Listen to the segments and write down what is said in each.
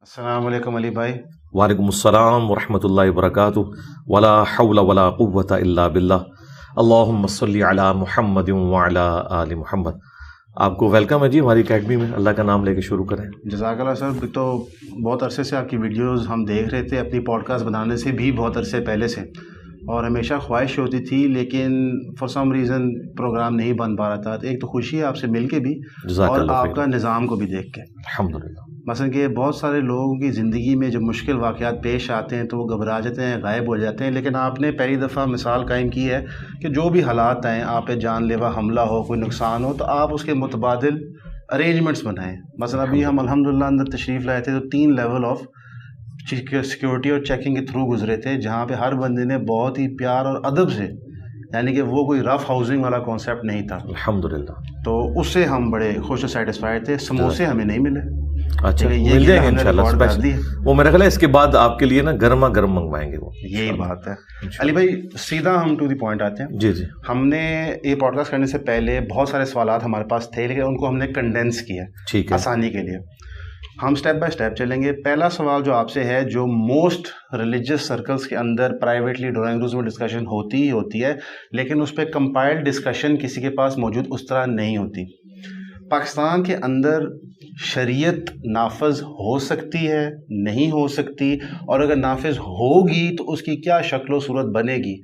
السلام علیکم علی بھائی. وعلیکم السلام ورحمۃ اللہ وبرکاتہ. ولا حول ولا قوۃ الا باللہ. اللہم صلی علی محمد وعلی آل محمد. آپ کو ویلکم ہے جی ہماری اکیڈمی میں. اللہ کا نام لے کے شروع کریں. جزاک اللہ سر. تو بہت عرصے سے آپ کی ویڈیوز ہم دیکھ رہے تھے، اپنی پوڈ کاسٹ بنانے سے بھی بہت عرصے پہلے سے، اور ہمیشہ خواہش ہوتی تھی لیکن فار سم ریزن پروگرام نہیں بن پا رہا تھا. ایک تو خوشی ہے آپ سے مل کے بھی اور آپ کا نظام کو بھی دیکھ کے. الحمدللہ. مثلا کہ بہت سارے لوگوں کی زندگی میں جب مشکل واقعات پیش آتے ہیں تو وہ گھبرا جاتے ہیں، غائب ہو جاتے ہیں، لیکن آپ نے پہلی دفعہ مثال قائم کی ہے کہ جو بھی حالات آئیں، آپ پہ جان لیوا حملہ ہو، کوئی نقصان ہو، تو آپ اس کے متبادل ارینجمنٹس بنائیں. مثلا ابھی ہم الحمدللہ اندر تشریف لائے تھے تو 3 لیول آف سیکیورٹی اور چیکنگ کے تھرو گزرے تھے، جہاں پہ ہر بندے نے بہت ہی پیار اور ادب سے، یعنی کہ وہ کوئی رف ہاؤسنگ والا کانسیپٹ نہیں تھا. الحمدللہ. تو اس سے ہم بڑے خوش و سیٹسفائڈ تھے. سموسے ہمیں نہیں ملے. اچھا مل جائیں گے انشاءاللہ اسپیشل. وہ میرا خیال ہے اس کے بعد آپ کے لیے نا گرما گرم منگوائیں گے. وہ یہی بات ہے. علی بھائی سیدھا ہم ٹو دی پوائنٹ آتے ہیں. جی جی. ہم نے یہ پوڈ کاسٹ کرنے سے پہلے بہت سارے سوالات ہمارے پاس تھے، لیکن ان کو ہم نے کنڈینس کیا ٹھیک ہے آسانی کے لیے. ہم سٹیپ بائی سٹیپ چلیں گے. پہلا سوال جو آپ سے ہے، جو موسٹ ریلیجیس سرکلز کے اندر پرائیویٹلی ڈرائنگ رومز میں ڈسکشن ہوتی ہی ہوتی ہے، لیکن اس پہ کمپائلڈ ڈسکشن کسی کے پاس موجود اس طرح نہیں ہوتی. پاکستان کے اندر شریعت نافذ ہو سکتی ہے، نہیں ہو سکتی، اور اگر نافذ ہوگی تو اس کی کیا شکل و صورت بنے گی؟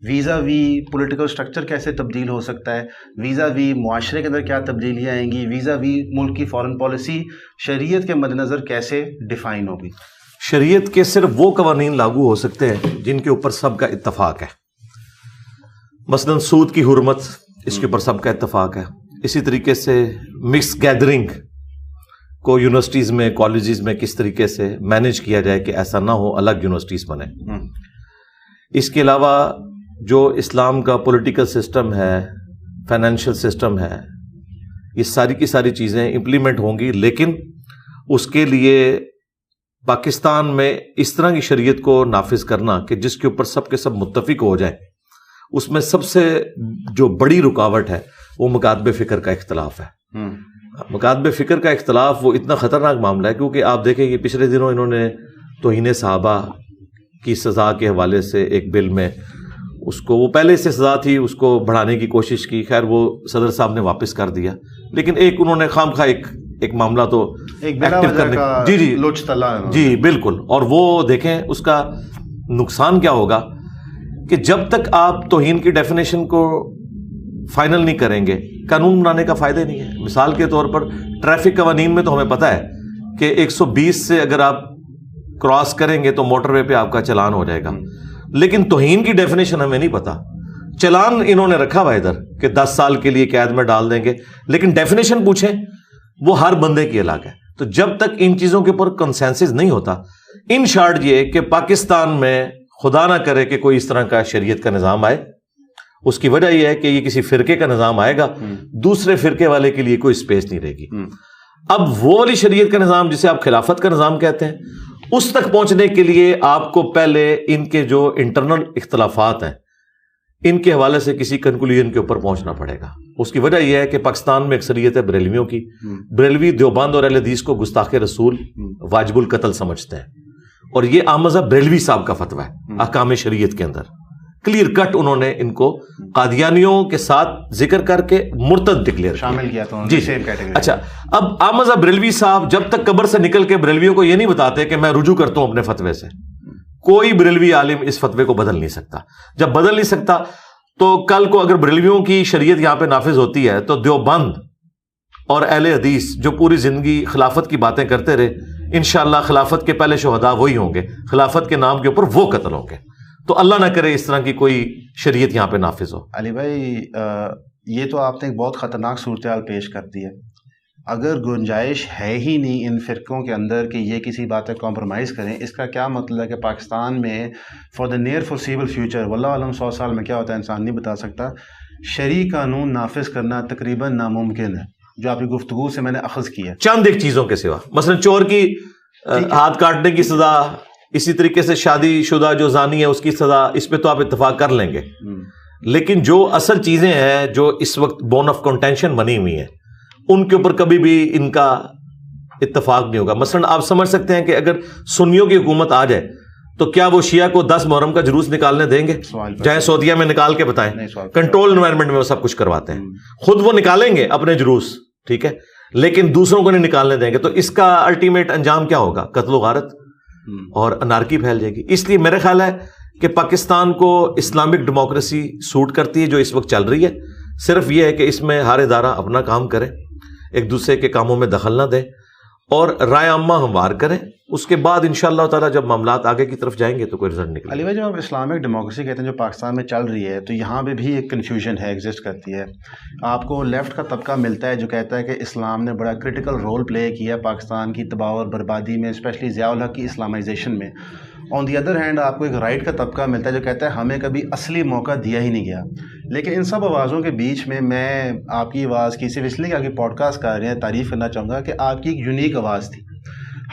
ویزا وی پولیٹیکل سٹرکچر کیسے تبدیل ہو سکتا ہے؟ ویزا وی معاشرے کے اندر کیا تبدیلیاں آئیں گی؟ ویزا وی ملک کی فارن پالیسی شریعت کے مد نظر کیسے ڈیفائن ہوگی؟ شریعت کے صرف وہ قوانین لاگو ہو سکتے ہیں جن کے اوپر سب کا اتفاق ہے. مثلا سود کی حرمت، اس کے اوپر سب کا اتفاق ہے. اسی طریقے سے مکس گیدرنگ کو یونیورسٹیز میں، کالجز میں کس طریقے سے مینیج کیا جائے کہ ایسا نہ ہو، الگ یونیورسٹیز بنے. اس کے علاوہ جو اسلام کا پولیٹیکل سسٹم ہے، فائنینشیل سسٹم ہے، یہ ساری کی ساری چیزیں امپلیمنٹ ہوں گی، لیکن اس کے لیے پاکستان میں اس طرح کی شریعت کو نافذ کرنا کہ جس کے اوپر سب کے سب متفق ہو جائیں، اس میں سب سے جو بڑی رکاوٹ ہے وہ مکاتب فکر کا اختلاف ہے. مکاتب فکر کا اختلاف وہ اتنا خطرناک معاملہ ہے کیونکہ آپ دیکھیں کہ پچھلے دنوں انہوں نے توہین صحابہ کی سزا کے حوالے سے ایک بل میں اس کو، وہ پہلے سے سزا تھی، اس کو بڑھانے کی کوشش کی. خیر وہ صدر صاحب نے واپس کر دیا، لیکن ایک انہوں نے خام خواہ ایک معاملہ تو ایکٹیو کرنے جی جی جی بالکل. اور وہ دیکھیں اس کا نقصان کیا ہوگا کہ جب تک آپ توہین کی ڈیفینیشن کو فائنل نہیں کریں گے، قانون بنانے کا فائدہ نہیں ہے. مثال کے طور پر ٹریفک قوانین میں تو ہمیں پتہ ہے کہ 120 سے اگر آپ کراس کریں گے تو موٹر وے پہ آپ کا چلان ہو جائے گا، لیکن توہین کی ڈیفینیشن ہمیں نہیں پتا. چلان انہوں نے رکھا ہوا ادھر کہ 10 سال کے لیے قید میں ڈال دیں گے، لیکن ڈیفینیشن پوچھیں وہ ہر بندے کی الگ ہے. تو جب تک ان چیزوں کے اوپر کنسنسس نہیں ہوتا، ان شارٹ یہ کہ پاکستان میں خدا نہ کرے کہ کوئی اس طرح کا شریعت کا نظام آئے، اس کی وجہ یہ ہے کہ یہ کسی فرقے کا نظام آئے گا، دوسرے فرقے والے کے لیے کوئی اسپیس نہیں رہے گی. اب وہ والی شریعت کا نظام جسے آپ خلافت کا نظام کہتے ہیں، اس تک پہنچنے کے لیے آپ کو پہلے ان کے جو انٹرنل اختلافات ہیں ان کے حوالے سے کسی کنکلوژن کے اوپر پہنچنا پڑے گا. اس کی وجہ یہ ہے کہ پاکستان میں اکثریت ہے بریلویوں کی. بریلوی دیوبند اور اہل حدیث کو گستاخ رسول واجب القتل سمجھتے ہیں، اور یہ آمزہ بریلوی صاحب کا فتویٰ ہے احکام شریعت کے اندر. کلیئر کٹ انہوں نے ان کو قادیانیوں کے ساتھ ذکر کر کے مرتد ڈکلیئر شامل کیا تھا جی سیم کیٹیگری. اچھا اب آمزہ بریلوی صاحب جب تک قبر سے نکل کے بریلویوں کو یہ نہیں بتاتے کہ میں رجوع کرتا ہوں اپنے فتوے سے، کوئی بریلوی عالم اس فتوے کو بدل نہیں سکتا. جب بدل نہیں سکتا تو کل کو اگر بریلویوں کی شریعت یہاں پہ نافذ ہوتی ہے تو دیوبند اور اہل حدیث جو پوری زندگی خلافت کی باتیں کرتے رہے، انشاءاللہ خلافت کے پہلے شہداء وہی ہوں گے، خلافت کے نام کے اوپر وہ قتل ہوں گے. تو اللہ نہ کرے اس طرح کی کوئی شریعت یہاں پہ نافذ ہو. علی بھائی یہ تو آپ نے ایک بہت خطرناک صورتحال پیش کر دی ہے. اگر گنجائش ہے ہی نہیں ان فرقوں کے اندر کہ یہ کسی بات پہ کمپرومائز کریں، اس کا کیا مطلب ہے کہ پاکستان میں for the near foreseeable future, واللہ عالم 100 سال میں کیا ہوتا ہے انسان نہیں بتا سکتا، شرعی قانون نافذ کرنا تقریباً ناممکن ہے، جو آپ کی گفتگو سے میں نے اخذ کیا. چند ایک چیزوں کے سوا، مثلا چور کی ہاتھ کاٹنے کی سزا، اسی طریقے سے شادی شدہ جو زانی ہے اس کی سزا، اس پہ تو آپ اتفاق کر لیں گے، لیکن جو اصل چیزیں ہیں جو اس وقت بون آف کنٹینشن بنی ہوئی ہیں ان کے اوپر کبھی بھی ان کا اتفاق نہیں ہوگا. مثلاً آپ سمجھ سکتے ہیں کہ اگر سنیوں کی حکومت آ جائے تو کیا وہ شیعہ کو 10 محرم کا جلوس نکالنے دیں گے؟ چاہے سعودیہ میں نکال کے بتائیں, کنٹرول انوائرمنٹ میں وہ سب کچھ کرواتے ہیں. خود وہ نکالیں گے اپنے جلوس, ٹھیک ہے, لیکن دوسروں کو نہیں نکالنے دیں گے. تو اس کا الٹیمیٹ انجام کیا ہوگا؟ قتل و غارت اور انارکی پھیل جائے گی. اس لیے میرا خیال ہے کہ پاکستان کو اسلامک ڈیموکریسی سوٹ کرتی ہے جو اس وقت چل رہی ہے. صرف یہ ہے کہ اس میں ہر ادارہ اپنا کام کرے, ایک دوسرے کے کاموں میں دخل نہ دے اور رائے عامہ ہموار کریں. اس کے بعد انشاءاللہ تعالیٰ جب معاملات آگے کی طرف جائیں گے تو کوئی رزلٹ نکلے. علی بھائی, جب آپ اسلامک ڈیموکریسی کہتے ہیں جو پاکستان میں چل رہی ہے, تو یہاں پہ بھی ایک کنفیوژن ہے, ایگزسٹ کرتی ہے. آپ کو لیفٹ کا طبقہ ملتا ہے جو کہتا ہے کہ اسلام نے بڑا کرٹیکل رول پلے کیا پاکستان کی تباہ اور بربادی میں, اسپیشلی ضیاء الحق کی اسلامائزیشن میں. آن دی ادر ہینڈ آپ کو ایک رائٹ کا طبقہ ملتا ہے جو کہتا ہے ہمیں کبھی اصلی موقع دیا ہی نہیں گیا. لیکن ان سب آوازوں کے بیچ میں آپ کی آواز کی صرف اس لیے کہ آپ کی پوڈ کاسٹ کر رہے ہیں تعریف کرنا چاہوں گا کہ آپ کی ایک یونیک آواز تھی.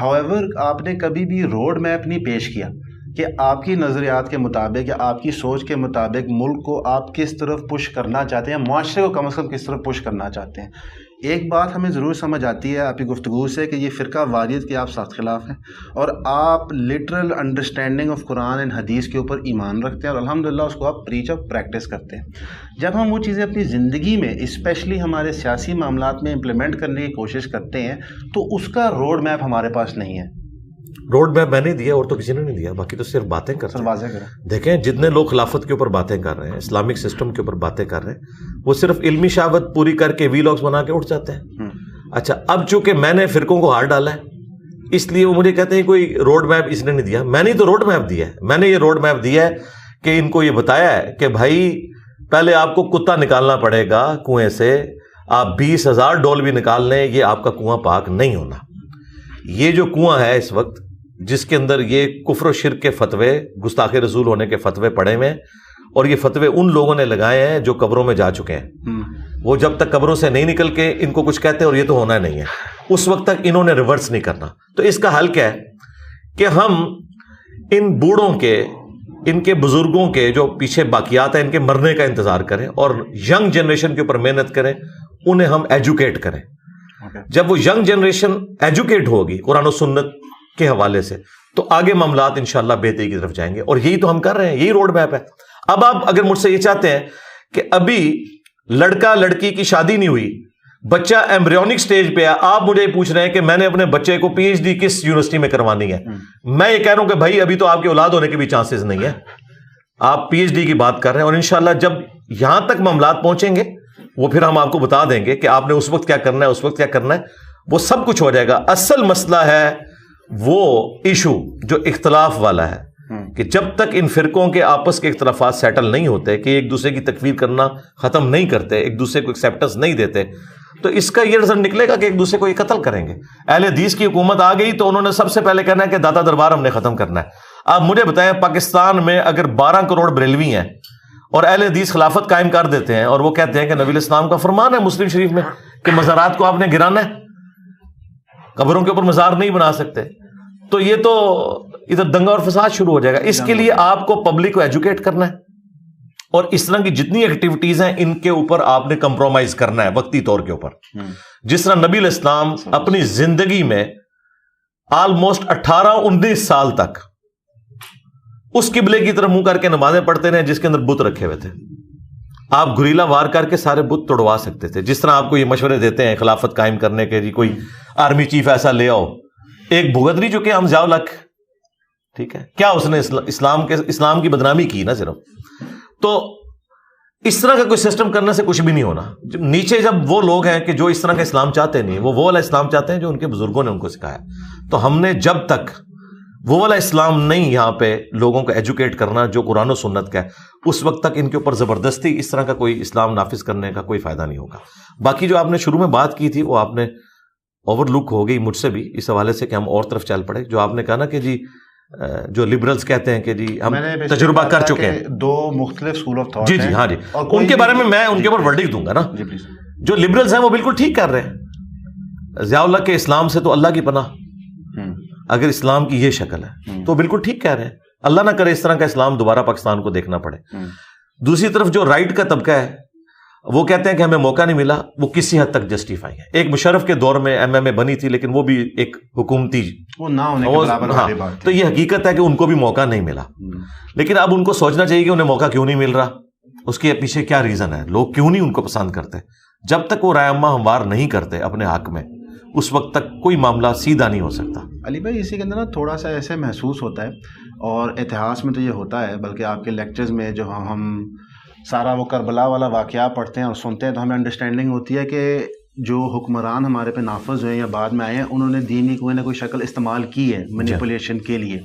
ہاؤیور آپ نے کبھی بھی روڈ میپ نہیں پیش کیا کہ آپ کی نظریات کے مطابق یا آپ کی سوچ کے مطابق ملک کو آپ کس طرف پش کرنا چاہتے ہیں, معاشرے کو کم از کم کس طرف پش کرنا چاہتے ہیں. ایک بات ہمیں ضرور سمجھ آتی ہے آپ کی گفتگو سے کہ یہ فرقہ واریت کے آپ سخت خلاف ہیں اور آپ literal understanding of Quran and حدیث کے اوپر ایمان رکھتے ہیں اور الحمدللہ اس کو آپ پریچ آف پریکٹس کرتے ہیں. جب ہم وہ چیزیں اپنی زندگی میں اسپیشلی ہمارے سیاسی معاملات میں امپلیمنٹ کرنے کی کوشش کرتے ہیں تو اس کا روڈ میپ ہمارے پاس نہیں ہے. روڈ میپ میں نے دیا اور تو کسی نے نہیں دیا, باقی تو صرف باتیں کر رہے ہیں. واضح کریں, دیکھیں جتنے لوگ خلافت کے اوپر باتیں کر رہے ہیں, اسلامک سسٹم کے اوپر باتیں کر رہے ہیں, وہ صرف علمی شہادت پوری کر کے وی لاگس بنا کے اٹھ جاتے ہیں. اچھا, اب چونکہ میں نے فرقوں کو ہار ڈالا ہے اس لیے وہ مجھے کہتے ہیں کوئی روڈ میپ اس نے نہیں دیا. میں نے تو روڈ میپ دیا ہے, میں نے یہ روڈ میپ دیا ہے کہ ان کو یہ بتایا ہے کہ بھائی پہلے آپ کو کتا نکالنا پڑے گا کنویں سے, آپ 20,000 ڈول بھی نکال لیں یہ آپ کا کنواں پاک نہیں ہونا. یہ جو کنواں ہے اس وقت جس کے اندر یہ کفر و شرک کے فتوے, گستاخ رسول ہونے کے فتوے پڑے ہوئے ہیں, اور یہ فتوے ان لوگوں نے لگائے ہیں جو قبروں میں جا چکے ہیں. وہ جب تک قبروں سے نہیں نکل کے ان کو کچھ کہتے ہیں اور یہ تو ہونا نہیں ہے, اس وقت تک انہوں نے ریورس نہیں کرنا. تو اس کا حل کیا ہے کہ ہم ان بوڑھوں کے, ان کے بزرگوں کے جو پیچھے باقیات ہیں ان کے مرنے کا انتظار کریں اور ینگ جنریشن کے اوپر محنت کریں, انہیں ہم ایجوکیٹ کریں. جب وہ ینگ جنریشن ایجوکیٹ ہوگی قرآن و سنت کے حوالے سے تو آگے معاملات انشاءاللہ بہتری کی طرف جائیں گے, اور یہی تو ہم کر رہے ہیں, یہی روڈ میپ ہے. اب آپ اگر مجھ سے یہ چاہتے ہیں کہ ابھی لڑکا لڑکی کی شادی نہیں ہوئی, بچہ ایمبریونک سٹیج پہ ہے, آپ مجھے یہ پوچھ رہے ہیں کہ میں نے اپنے بچے کو پی ایچ ڈی کس یونیورسٹی میں کروانی ہے. میں یہ کہہ رہا ہوں کہ بھائی ابھی تو آپ کی اولاد ہونے کے بھی چانسز نہیں ہے, آپ پی ایچ ڈی کی بات کر رہے ہیں, اور انشاءاللہ جب یہاں تک معاملات پہنچیں گے وہ پھر ہم آپ کو بتا دیں گے کہ آپ نے اس وقت کیا کرنا ہے, اس وقت کیا کرنا ہے, وہ سب کچھ ہو جائے گا. اصل مسئلہ ہے وہ ایشو جو اختلاف والا ہے کہ جب تک ان فرقوں کے آپس کے اختلافات سیٹل نہیں ہوتے, کہ ایک دوسرے کی تکفیر کرنا ختم نہیں کرتے, ایک دوسرے کو ایکسیپٹنس نہیں دیتے, تو اس کا یہ رزلٹ نکلے گا کہ ایک دوسرے کو یہ قتل کریں گے. اہل حدیث کی حکومت آ گئی تو انہوں نے سب سے پہلے کہنا ہے کہ داتا دربار ہم نے ختم کرنا ہے. آپ مجھے بتائیں پاکستان میں اگر 12 کروڑ بریلوی ہیں اور اہل حدیث خلافت قائم کر دیتے ہیں اور وہ کہتے ہیں کہ نبی الاسلام کا فرمان ہے مسلم شریف میں کہ مزارات کو آپ نے گرانا ہے, قبروں کے اوپر مزار نہیں بنا سکتے, تو یہ تو ادھر دنگا اور فساد شروع ہو جائے گا. اس کے لیے آپ کو پبلک کو ایجوکیٹ کرنا ہے, اور اس طرح کی جتنی ایکٹیویٹیز ہیں ان کے اوپر آپ نے کمپرومائز کرنا ہے وقتی طور کے اوپر. جس طرح نبی علیہ السلام اپنی زندگی میں آلموسٹ 18-19 سال تک اس قبلے کی طرف منہ کر کے نمازیں پڑھتے رہے جس کے اندر بت رکھے ہوئے تھے. آپ گریلا وار کر کے سارے بت توڑوا سکتے تھے. جس طرح آپ کو یہ مشورے دیتے ہیں خلافت قائم کرنے کے, جی کوئی آرمی چیف ایسا لے آؤ, ایک بھگتری جو کہ ہم ضیاء الحق, ٹھیک ہے, کیا اس نے اسلام کی بدنامی کی نا صرف. تو اس طرح کا کوئی سسٹم کرنے سے کچھ بھی نہیں ہونا. نیچے جب وہ لوگ ہیں کہ جو اس طرح کا اسلام چاہتے نہیں, وہ والا اسلام چاہتے ہیں جو ان کے بزرگوں نے ان کو سکھایا. تو ہم نے جب تک وہ والا اسلام نہیں یہاں پہ لوگوں کو ایجوکیٹ کرنا جو قرآن و سنت کا ہے, اس وقت تک ان کے اوپر زبردستی اس طرح کا کوئی اسلام نافذ کرنے کا کوئی فائدہ نہیں ہوگا. باقی جو آپ نے شروع میں بات کی تھی وہ آپ نے اوور لک ہو گئی مجھ سے بھی اس حوالے سے کہ ہم اور طرف چل پڑے. جو آپ نے کہا نا کہ جی جو لبرلز کہتے ہیں کہ جی ہم تجربہ کر چکے ہیں, 2 مختلف اسکول آف تھاٹ, جی جی ہاں جی, ان کے بارے میں ان کے اوپر ورڈکٹ دوں گا نا. جو لبرلز ہیں وہ بالکل ٹھیک کر رہے ہیں. ضیاء الحق کے اسلام سے تو اللہ کی پناہ, اگر اسلام کی یہ شکل ہے تو بالکل ٹھیک کہہ رہے ہیں. اللہ نہ کرے اس طرح کا اسلام دوبارہ پاکستان کو دیکھنا پڑے. دوسری طرف جو رائٹ کا طبقہ ہے وہ کہتے ہیں کہ ہمیں موقع نہیں ملا، وہ کسی حد تک جسٹیفائی ہے. ایک مشرف کے دور میں MMA بنی تھی، لیکن وہ بھی ایک حکومتی وہ نہ ہونے کے برابر والی بات تھی. تو یہ حقیقت ہے کہ ان کو بھی موقع نہیں ملا. لیکن اب ان کو سوچنا چاہیے کہ انہیں موقع کیوں نہیں مل رہا، اس کے پیچھے کیا ریزن ہے، لوگ کیوں نہیں ان کو پسند کرتے. جب تک وہ رائے عامہ ہموار نہیں کرتے اپنے حق میں، اس وقت تک کوئی معاملہ سیدھا نہیں ہو سکتا. علی بھائی اسی کے اندر نا تھوڑا سا ایسے محسوس ہوتا ہے، اور اتہاس میں تو یہ ہوتا ہے، بلکہ آپ کے لیکچرز میں جو ہم سارا وہ کربلا والا واقعہ پڑھتے ہیں اور سنتے ہیں تو ہمیں انڈرسٹینڈنگ ہوتی ہے کہ جو حکمران ہمارے پہ نافذ ہوئے ہیں یا بعد میں آئے ہیں، انہوں نے دین کی کوئی نہ کوئی شکل استعمال کی ہے مینیپولیشن کے لیے.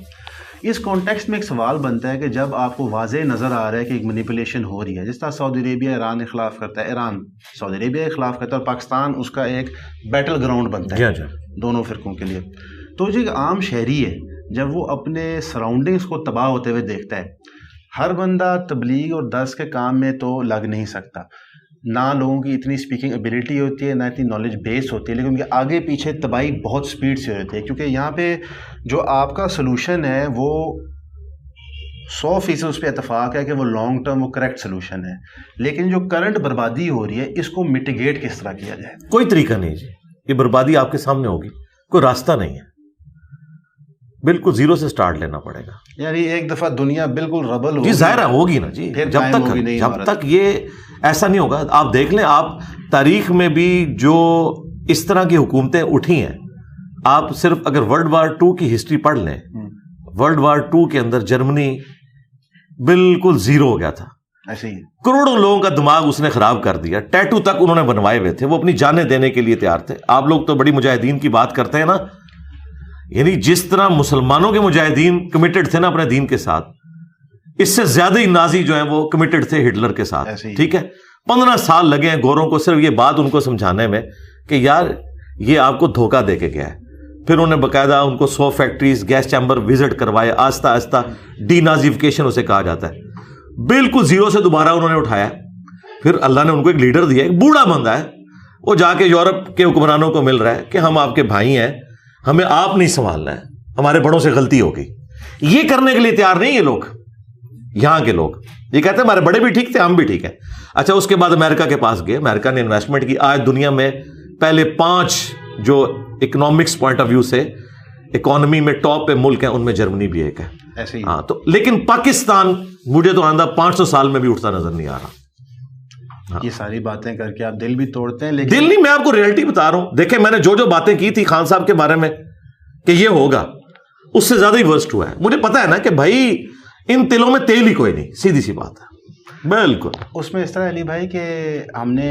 اس کانٹیکسٹ میں ایک سوال بنتا ہے کہ جب آپ کو واضح نظر آ رہا ہے کہ ایک مینیپولیشن ہو رہی ہے، جس طرح سعودی عربیہ ایران کے خلاف کرتا ہے، ایران سعودی عربیہ کے خلاف کرتا ہے، اور پاکستان اس کا ایک بیٹل گراؤنڈ بنتا ہے دونوں فرقوں کے لیے. تو جو ایک عام شہری ہے جب وہ اپنے سراؤنڈنگز کو تباہ ہوتے ہوئے دیکھتا ہے، ہر بندہ تبلیغ اور درس کے کام میں تو لگ نہیں سکتا، نہ لوگوں کی اتنی اسپیکنگ ایبیلٹی ہوتی ہے، نہ اتنی نالج بیس ہوتی ہے، لیکن ان کے آگے پیچھے تباہی بہت سپیڈ سے ہوتی ہے. کیونکہ یہاں پہ جو آپ کا سلوشن ہے وہ 100% اس پہ اتفاق ہے کہ وہ لانگ ٹرم وہ کریکٹ سلوشن ہے، لیکن جو کرنٹ بربادی ہو رہی ہے اس کو میٹیگیٹ کس طرح کیا جائے؟ کوئی طریقہ نہیں جی، یہ بربادی آپ کے سامنے ہوگی، کوئی راستہ نہیں ہے، بالکل زیرو سے سٹارٹ لینا پڑے گا. یعنی ایک دفعہ دنیا بالکل ربل ہوگی جی، ظاہر ہوگی نا جی، جب تک یہ ایسا نہیں ہوگا. آپ دیکھ لیں، آپ تاریخ میں بھی جو اس طرح کی حکومتیں اٹھی ہیں، آپ صرف اگر World War II کی ہسٹری پڑھ لیں، World War II کے اندر جرمنی بالکل زیرو ہو گیا تھا، ایسے ہی کروڑوں لوگوں کا دماغ اس نے خراب کر دیا، ٹیٹو تک انہوں نے بنوائے ہوئے تھے، وہ اپنی جانیں دینے کے لیے تیار تھے. آپ لوگ تو بڑی مجاہدین کی بات کرتے ہیں نا، یعنی جس طرح مسلمانوں کے مجاہدین کمیٹڈ تھے نا اپنے دین کے ساتھ، اس سے زیادہ ہی نازی جو ہیں وہ کمیٹڈ تھے ہٹلر کے ساتھ. ٹھیک ہے، 15 سال لگے ہیں گوروں کو صرف یہ بات ان کو سمجھانے میں کہ یار یہ آپ کو دھوکہ دے کے گیا ہے. پھر انہوں نے باقاعدہ ان کو 100 فیکٹریز، گیس چیمبر وزٹ کروائے، آہستہ آہستہ ڈی نازیفیکیشن اسے کہا جاتا ہے. بالکل زیرو سے دوبارہ انہوں نے اٹھایا. پھر اللہ نے ان کو ایک لیڈر دیا، ایک بوڑھا بندہ ہے، وہ جا کے یورپ کے حکمرانوں کو مل رہا ہے کہ ہم آپ کے بھائی ہیں، ہمیں آپ نہیں سنبھالنا ہے، ہمارے بڑوں سے غلطی ہو گئی. یہ کرنے کے لیے تیار نہیں یہ لوگ، یہاں کے لوگ یہ کہتے ہیں ہمارے بڑے بھی ٹھیک تھے، ہم بھی ٹھیک ہیں. اچھا، اس کے بعد امریکہ کے پاس گئے، امریکہ نے انویسٹمنٹ کی. آج دنیا میں پہلے 5 جو اکنامکس پوائنٹ آف ویو سے اکانومی میں ٹاپ پہ ملک ہیں، ان میں جرمنی بھی ایک ہے. ایسے ہی ہاں. تو لیکن پاکستان مجھے تو آندہ 500 سال میں بھی اٹھتا نظر نہیں آ رہا. یہ ساری باتیں کر کے آپ دل بھی توڑتے ہیں، لیکن دل نہیں، میں آپ کو ریئلٹی بتا رہا ہوں. دیکھیں، میں نے جو باتیں کی تھی خان صاحب کے بارے میں کہ یہ ہوگا، اس سے زیادہ ہی ورسٹ ہوا ہے. مجھے پتا ہے نا کہ بھائی ان تلوں میں تیل ہی کوئی نہیں، سیدھی سی بات ہے. بالکل اس میں اس طرح علی بھائی کہ ہم نے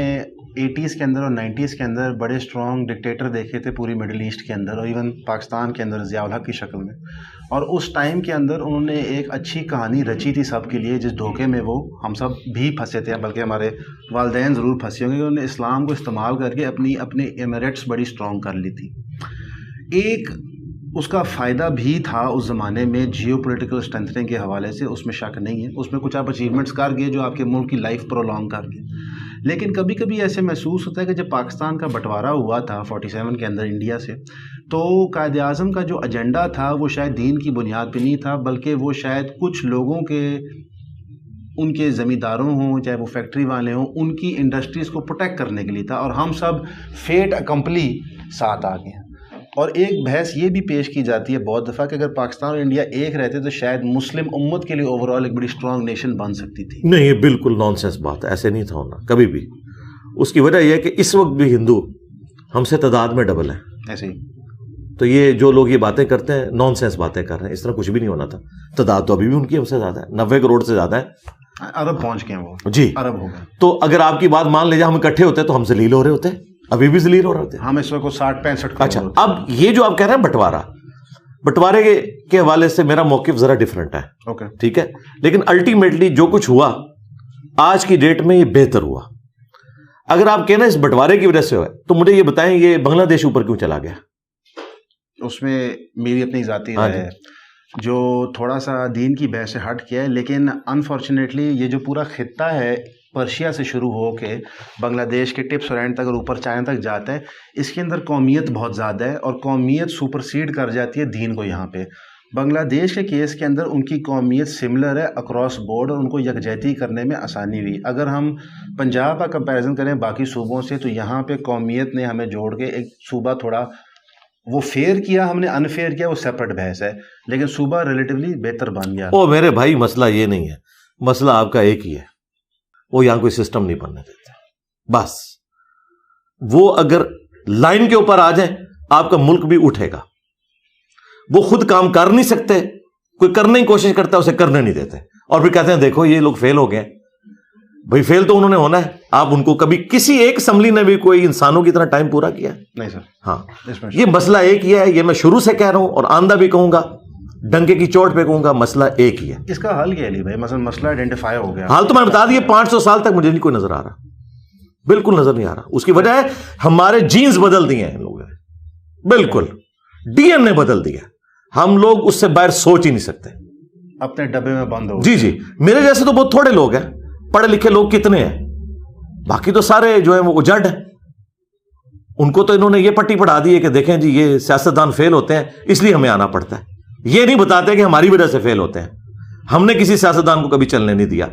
80s کے اندر اور 90s کے اندر بڑے اسٹرانگ ڈکٹیٹر دیکھے تھے پوری مڈل ایسٹ کے اندر، اور ایون پاکستان کے اندر ضیاء الحق کی شکل میں. اور اس ٹائم کے اندر انہوں نے ایک اچھی کہانی رچی تھی سب کے لیے، جس دھوکے میں وہ ہم سب بھی پھنسے تھے، بلکہ ہمارے والدین ضرور پھنسے ہوں گے. انہوں نے اسلام کو استعمال کر کے اپنے ایمریٹس بڑی اسٹرانگ کر لی تھی. ایک اس کا فائدہ بھی تھا اس زمانے میں جیو پولیٹیکل اسٹرینتھنگ کے حوالے سے، اس میں شک نہیں ہے. اس میں کچھ آپ اچیومنٹس کر گئے جو آپ کے ملک کی لائف پرولونگ کر گئے. لیکن کبھی کبھی ایسے محسوس ہوتا ہے کہ جب پاکستان کا بٹوارہ ہوا تھا 47 کے اندر انڈیا سے، تو قائد اعظم کا جو ایجنڈا تھا وہ شاید دین کی بنیاد پہ نہیں تھا، بلکہ وہ شاید کچھ لوگوں کے، ان کے زمینداروں ہوں چاہے وہ فیکٹری والے ہوں، ان کی انڈسٹریز کو پروٹیکٹ کرنے کے لیے تھا. اور ہم سب فیٹ اکمپلی ساتھ آ گئے ہیں. اور ایک بحث یہ بھی پیش کی جاتی ہے بہت دفعہ کہ اگر پاکستان اور انڈیا ایک رہتے تو شاید مسلم امت کے لیے اوور آل ایک بڑی اسٹرانگ نیشن بن سکتی تھی. نہیں، یہ بالکل نان سینس بات ہے، ایسے نہیں تھا ہونا کبھی بھی. اس کی وجہ یہ ہے کہ اس وقت بھی ہندو ہم سے تعداد میں ڈبل ہیں. ایسے ہی تو یہ جو لوگ یہ باتیں کرتے ہیں نان سینس باتیں کر رہے ہیں. اس طرح کچھ بھی نہیں ہونا تھا. تعداد تو ابھی بھی ان کی ہم سے زیادہ ہے، 90 کروڑ سے زیادہ ہے. عرب پہنچ گئے وہ جی، عرب ہو گئے. تو اگر آپ کی بات مان لیجیے ہم اکٹھے ہوتے تو ہم ذلیل ہو رہے ہوتے، ابھی بھی ذلیل ہو رہے ہوتے. ہم اس وقت 60-65. اچھا، اب یہ جو آپ کہہ رہے ہیں بٹوارے کے حوالے سے میرا موقف ذرا ڈفرینٹ ہے. اوکے، ٹھیک ہے، لیکن الٹیمیٹلی جو کچھ ہوا آج کی ڈیٹ میں یہ بہتر ہوا. اگر آپ کہنا اس بٹوارے کی وجہ سے ہوا تو مجھے یہ بتائیں یہ بنگلہ دیش اوپر کیوں چلا گیا؟ اس میں میری اپنی ذاتی رائے ہے جو تھوڑا سا دین کی بحث سے ہٹ کیا ہے، لیکن انفارچونیٹلی یہ جو پورا خطہ ہے پرشیا سے شروع ہو کے بنگلہ دیش کے ٹپس اور اینڈ تک اور اوپر چائنا تک جاتا ہے، اس کے اندر قومیت بہت زیادہ ہے اور قومیت سپرسیڈ کر جاتی ہے دین کو. یہاں پہ بنگلہ دیش کے کیس کے اندر ان کی قومیت سملر ہے اکراس بورڈ اور ان کو یکجہتی کرنے میں آسانی ہوئی. اگر ہم پنجاب کا کمپیریزن کریں باقی صوبوں سے تو یہاں پہ قومیت نے ہمیں جوڑ کے ایک صوبہ تھوڑا وہ فیئر کیا, ہم نے انفیئر کیا, وہ سیپریٹ بحث ہے, لیکن صوبہ ریلیٹیولی بہتر بن گیا. او میرے بھائی مسئلہ یہ نہیں ہے, مسئلہ آپ کا ایک ہی ہے, وہ یہاں کوئی سسٹم نہیں بننے دیتے. بس وہ اگر لائن کے اوپر آ جائیں آپ کا ملک بھی اٹھے گا. وہ خود کام کر نہیں سکتے, کوئی کرنے کی کوشش کرتا ہے اسے کرنے نہیں دیتے, اور پھر کہتے ہیں دیکھو یہ لوگ فیل ہو گئے. بھائی فیل تو انہوں نے ہونا ہے. آپ ان کو کبھی کسی ایک اسمبلی نے بھی کوئی انسانوں کی طرح ٹائم پورا کیا ہے؟ نہیں سر. ہاں یہ مسئلہ ایک ہی ہے, یہ میں شروع سے کہہ رہا ہوں اور آندہ بھی کہوں گا, ڈنکے کی چوٹ پہ کہوں گا, مسئلہ ایک ہی ہے. اس کا حل کیا ہے بھائی؟ مثلا مسئلہ آئیڈینٹیفائی ہو گیا, حال تو میں بتا دیا 500 سال تک مجھے نہیں کوئی نظر آ رہا, بالکل نظر نہیں آ رہا. اس کی وجہ ہے ہمارے جینز بدل دیے ہیں ان لوگوں نے, بالکل ڈی این اے بدل دیا. ہم لوگ اس سے باہر سوچ ہی نہیں سکتے, اپنے ڈبے میں بند ہو. جی میرے جیسے تو بہت تھوڑے لوگ ہیں, پڑھے لکھے لوگ کتنے ہیں, باقی تو سارے جو ہیں وہ اجڑ ہیں. ان کو تو انہوں نے یہ پٹی پڑھا دی ہے کہ دیکھیں جی یہ سیاستدان فیل ہوتے ہیں اس لیے ہمیں آنا پڑتا ہے. یہ نہیں بتاتے کہ ہماری وجہ سے فیل ہوتے ہیں. ہم نے کسی سیاستدان کو کبھی چلنے نہیں دیا,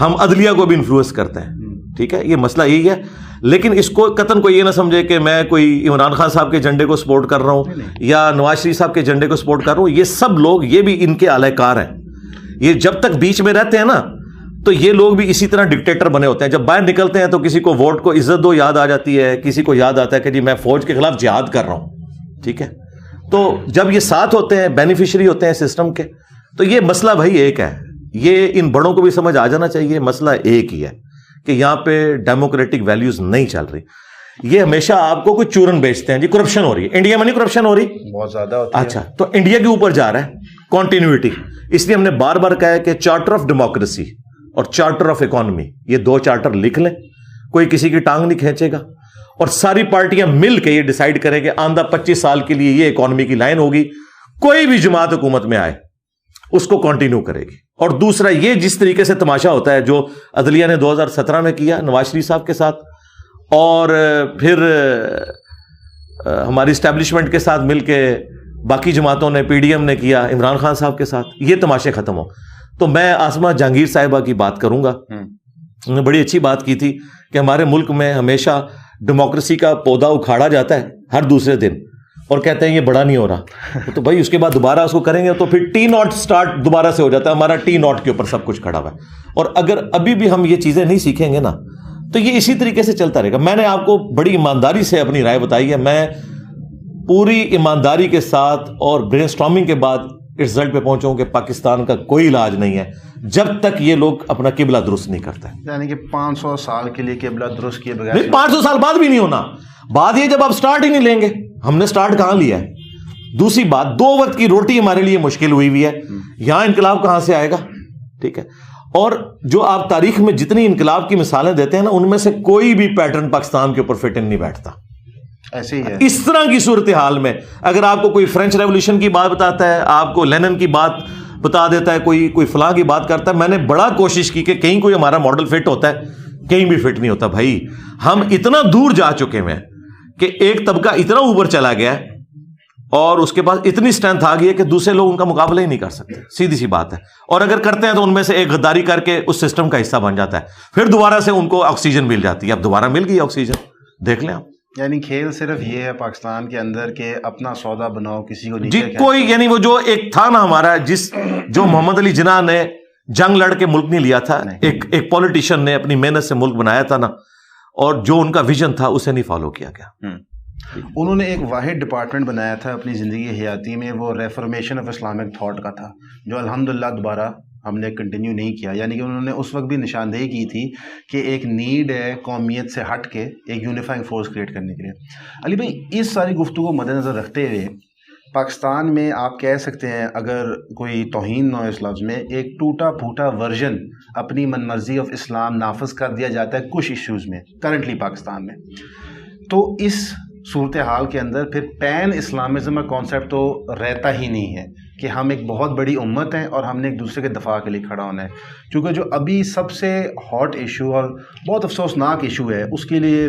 ہم عدلیہ کو بھی انفلوئنس کرتے ہیں. ٹھیک ہے, یہ مسئلہ یہی ہے. لیکن اس کو قطن کوئی یہ نہ سمجھے کہ میں کوئی عمران خان صاحب کے جھنڈے کو سپورٹ کر رہا ہوں یا نواز شریف صاحب کے جھنڈے کو سپورٹ کر رہا ہوں. یہ سب لوگ یہ بھی ان کے اعلی کار ہیں. یہ جب تک بیچ میں رہتے ہیں نا تو یہ لوگ بھی اسی طرح ڈکٹیٹر بنے ہوتے ہیں. جب باہر نکلتے ہیں تو کسی کو ووٹ کو عزت دو یاد آ جاتی ہے, کسی کو یاد آتا ہے کہ جی میں فوج کے خلاف جہاد کر رہا ہوں. ٹھیک ہے, تو جب یہ ساتھ ہوتے ہیں, بینیفیشری ہوتے ہیں سسٹم کے, تو یہ مسئلہ بھائی ایک ہے. یہ ان بڑوں کو بھی سمجھ آ جانا چاہیے, مسئلہ ایک ہی ہے کہ یہاں پہ ڈیموکریٹک ویلیوز نہیں چل رہی. یہ ہمیشہ آپ کو کوئی چورن بیچتے ہیں جی کرپشن ہو رہی ہے. انڈیا میں نہیں کرپشن ہو رہی, بہت زیادہ ہوتی ہے. اچھا تو انڈیا کے اوپر جا رہا ہے کنٹینیوٹی. اس لیے ہم نے بار بار کہا ہے کہ چارٹر آف ڈیموکریسی اور چارٹر آف اکانومی, یہ 2 چارٹر لکھ لیں, کوئی کسی کی ٹانگ نہیں کھینچے گا, اور ساری پارٹیاں مل کے یہ ڈیسائیڈ کریں کہ آندہ 25 سال کے لیے یہ اکانومی کی لائن ہوگی. کوئی بھی جماعت حکومت میں آئے اس کو کنٹینیو کرے گی. اور دوسرا یہ جس طریقے سے تماشا ہوتا ہے جو عدلیہ نے 2017 میں کیا نواز شریف صاحب کے ساتھ, اور پھر ہماری اسٹیبلشمنٹ کے ساتھ مل کے باقی جماعتوں نے, پی ڈی ایم نے کیا عمران خان صاحب کے ساتھ, یہ تماشے ختم ہو. تو میں آسمہ جہانگیر صاحبہ کی بات کروں گا. انہوں نے بڑی اچھی بات کی تھی کہ ہمارے ملک میں ہمیشہ ڈیموکریسی کا پودا اکھاڑا جاتا ہے ہر دوسرے دن, اور کہتے ہیں یہ بڑا نہیں ہو رہا. تو بھائی اس کے بعد دوبارہ اس کو کریں گے تو پھر ٹی ناٹ سٹارٹ دوبارہ سے ہو جاتا ہے. ہمارا ٹی ناٹ کے اوپر سب کچھ کھڑا ہوا ہے, اور اگر ابھی بھی ہم یہ چیزیں نہیں سیکھیں گے نا تو یہ اسی طریقے سے چلتا رہے گا. میں نے آپ کو بڑی ایمانداری سے اپنی رائے بتائی ہے. میں پوری ایمانداری کے ساتھ اور برین اسٹارمنگ کے بعد اس رزلٹ پہ پہنچوں کہ پاکستان کا کوئی علاج نہیں ہے جب تک یہ لوگ اپنا قبلہ درست نہیں کرتے. یعنی کہ 500 سال کے لیے قبلہ درست کیے بغیر نہیں, 500 سال بعد بھی نہیں ہونا. بات یہ جب آپ سٹارٹ ہی نہیں لیں گے, ہم نے سٹارٹ کہاں لیا ہے. دوسری بات, 2 وقت کی روٹی ہمارے لیے مشکل ہوئی ہے, یہاں انقلاب کہاں سے آئے گا. ٹھیک ہے, اور جو آپ تاریخ میں جتنی انقلاب کی مثالیں دیتے ہیں نا ان میں سے کوئی بھی پیٹرن پاکستان کے اوپر فٹ ان نہیں بیٹھتا. ایسے ہی ہے. اس طرح کی صورتحال میں اگر آپ کو کوئی فرینچ ریولیوشن کی بات بتاتا ہے, آپ کو لینن کی بات بتا دیتا ہے, کوئی فلاں کی بات کرتا ہے, میں نے بڑا کوشش کی کہ کہیں کوئی ہمارا ماڈل فٹ ہوتا ہے, کہیں بھی فٹ نہیں ہوتا. بھائی ہم اتنا دور جا چکے ہیں کہ ایک طبقہ اتنا اوپر چلا گیا ہے اور اس کے پاس اتنی اسٹرینتھ آ گئی ہے کہ دوسرے لوگ ان کا مقابلہ ہی نہیں کر سکتے. سیدھی سی بات ہے. اور اگر کرتے ہیں تو ان میں سے ایک غداری کر کے اس سسٹم کا حصہ بن جاتا ہے, پھر دوبارہ سے ان کو آکسیجن مل جاتی ہے. اب دوبارہ مل گئی آکسیجن, دیکھ لیں آپ. یعنی کھیل صرف یہ ہے پاکستان کے اندر کہ اپنا سودا بناؤ, کسی کو جی کوئی, یعنی وہ جو ایک تھا نا ہمارا, جو محمد علی جناح نے جنگ لڑ کے ملک نہیں لیا تھا, ایک پولیٹیشین نے اپنی محنت سے ملک بنایا تھا نا, اور جو ان کا ویژن تھا اسے نہیں فالو کیا گیا. انہوں نے ایک واحد ڈپارٹمنٹ بنایا تھا اپنی زندگی حیاتی میں, وہ ریفارمیشن آف اسلامک تھاٹ کا تھا, جو الحمدللہ دوبارہ ہم نے کنٹینیو نہیں کیا. یعنی کہ انہوں نے اس وقت بھی نشاندہی کی تھی کہ ایک نیڈ ہے قومیت سے ہٹ کے ایک یونیفائنگ فورس کریٹ کرنے کے لیے. علی بھائی اس ساری گفتگو کو مد نظر رکھتے ہوئے پاکستان میں آپ کہہ سکتے ہیں اگر کوئی توہین نہ ہو اس لفظ میں, ایک ٹوٹا پھوٹا ورژن اپنی من مرضی آف اسلام نافذ کر دیا جاتا ہے کچھ ایشوز میں کرنٹلی پاکستان میں. تو اس صورتحال کے اندر پھر پین اسلامزم کا کانسیپٹ تو رہتا ہی نہیں ہے کہ ہم ایک بہت بڑی امت ہیں اور ہم نے ایک دوسرے کے دفاع کے لیے کھڑا ہونا ہے. کیونکہ جو ابھی سب سے ہاٹ ایشو اور بہت افسوسناک ایشو ہے اس کے لیے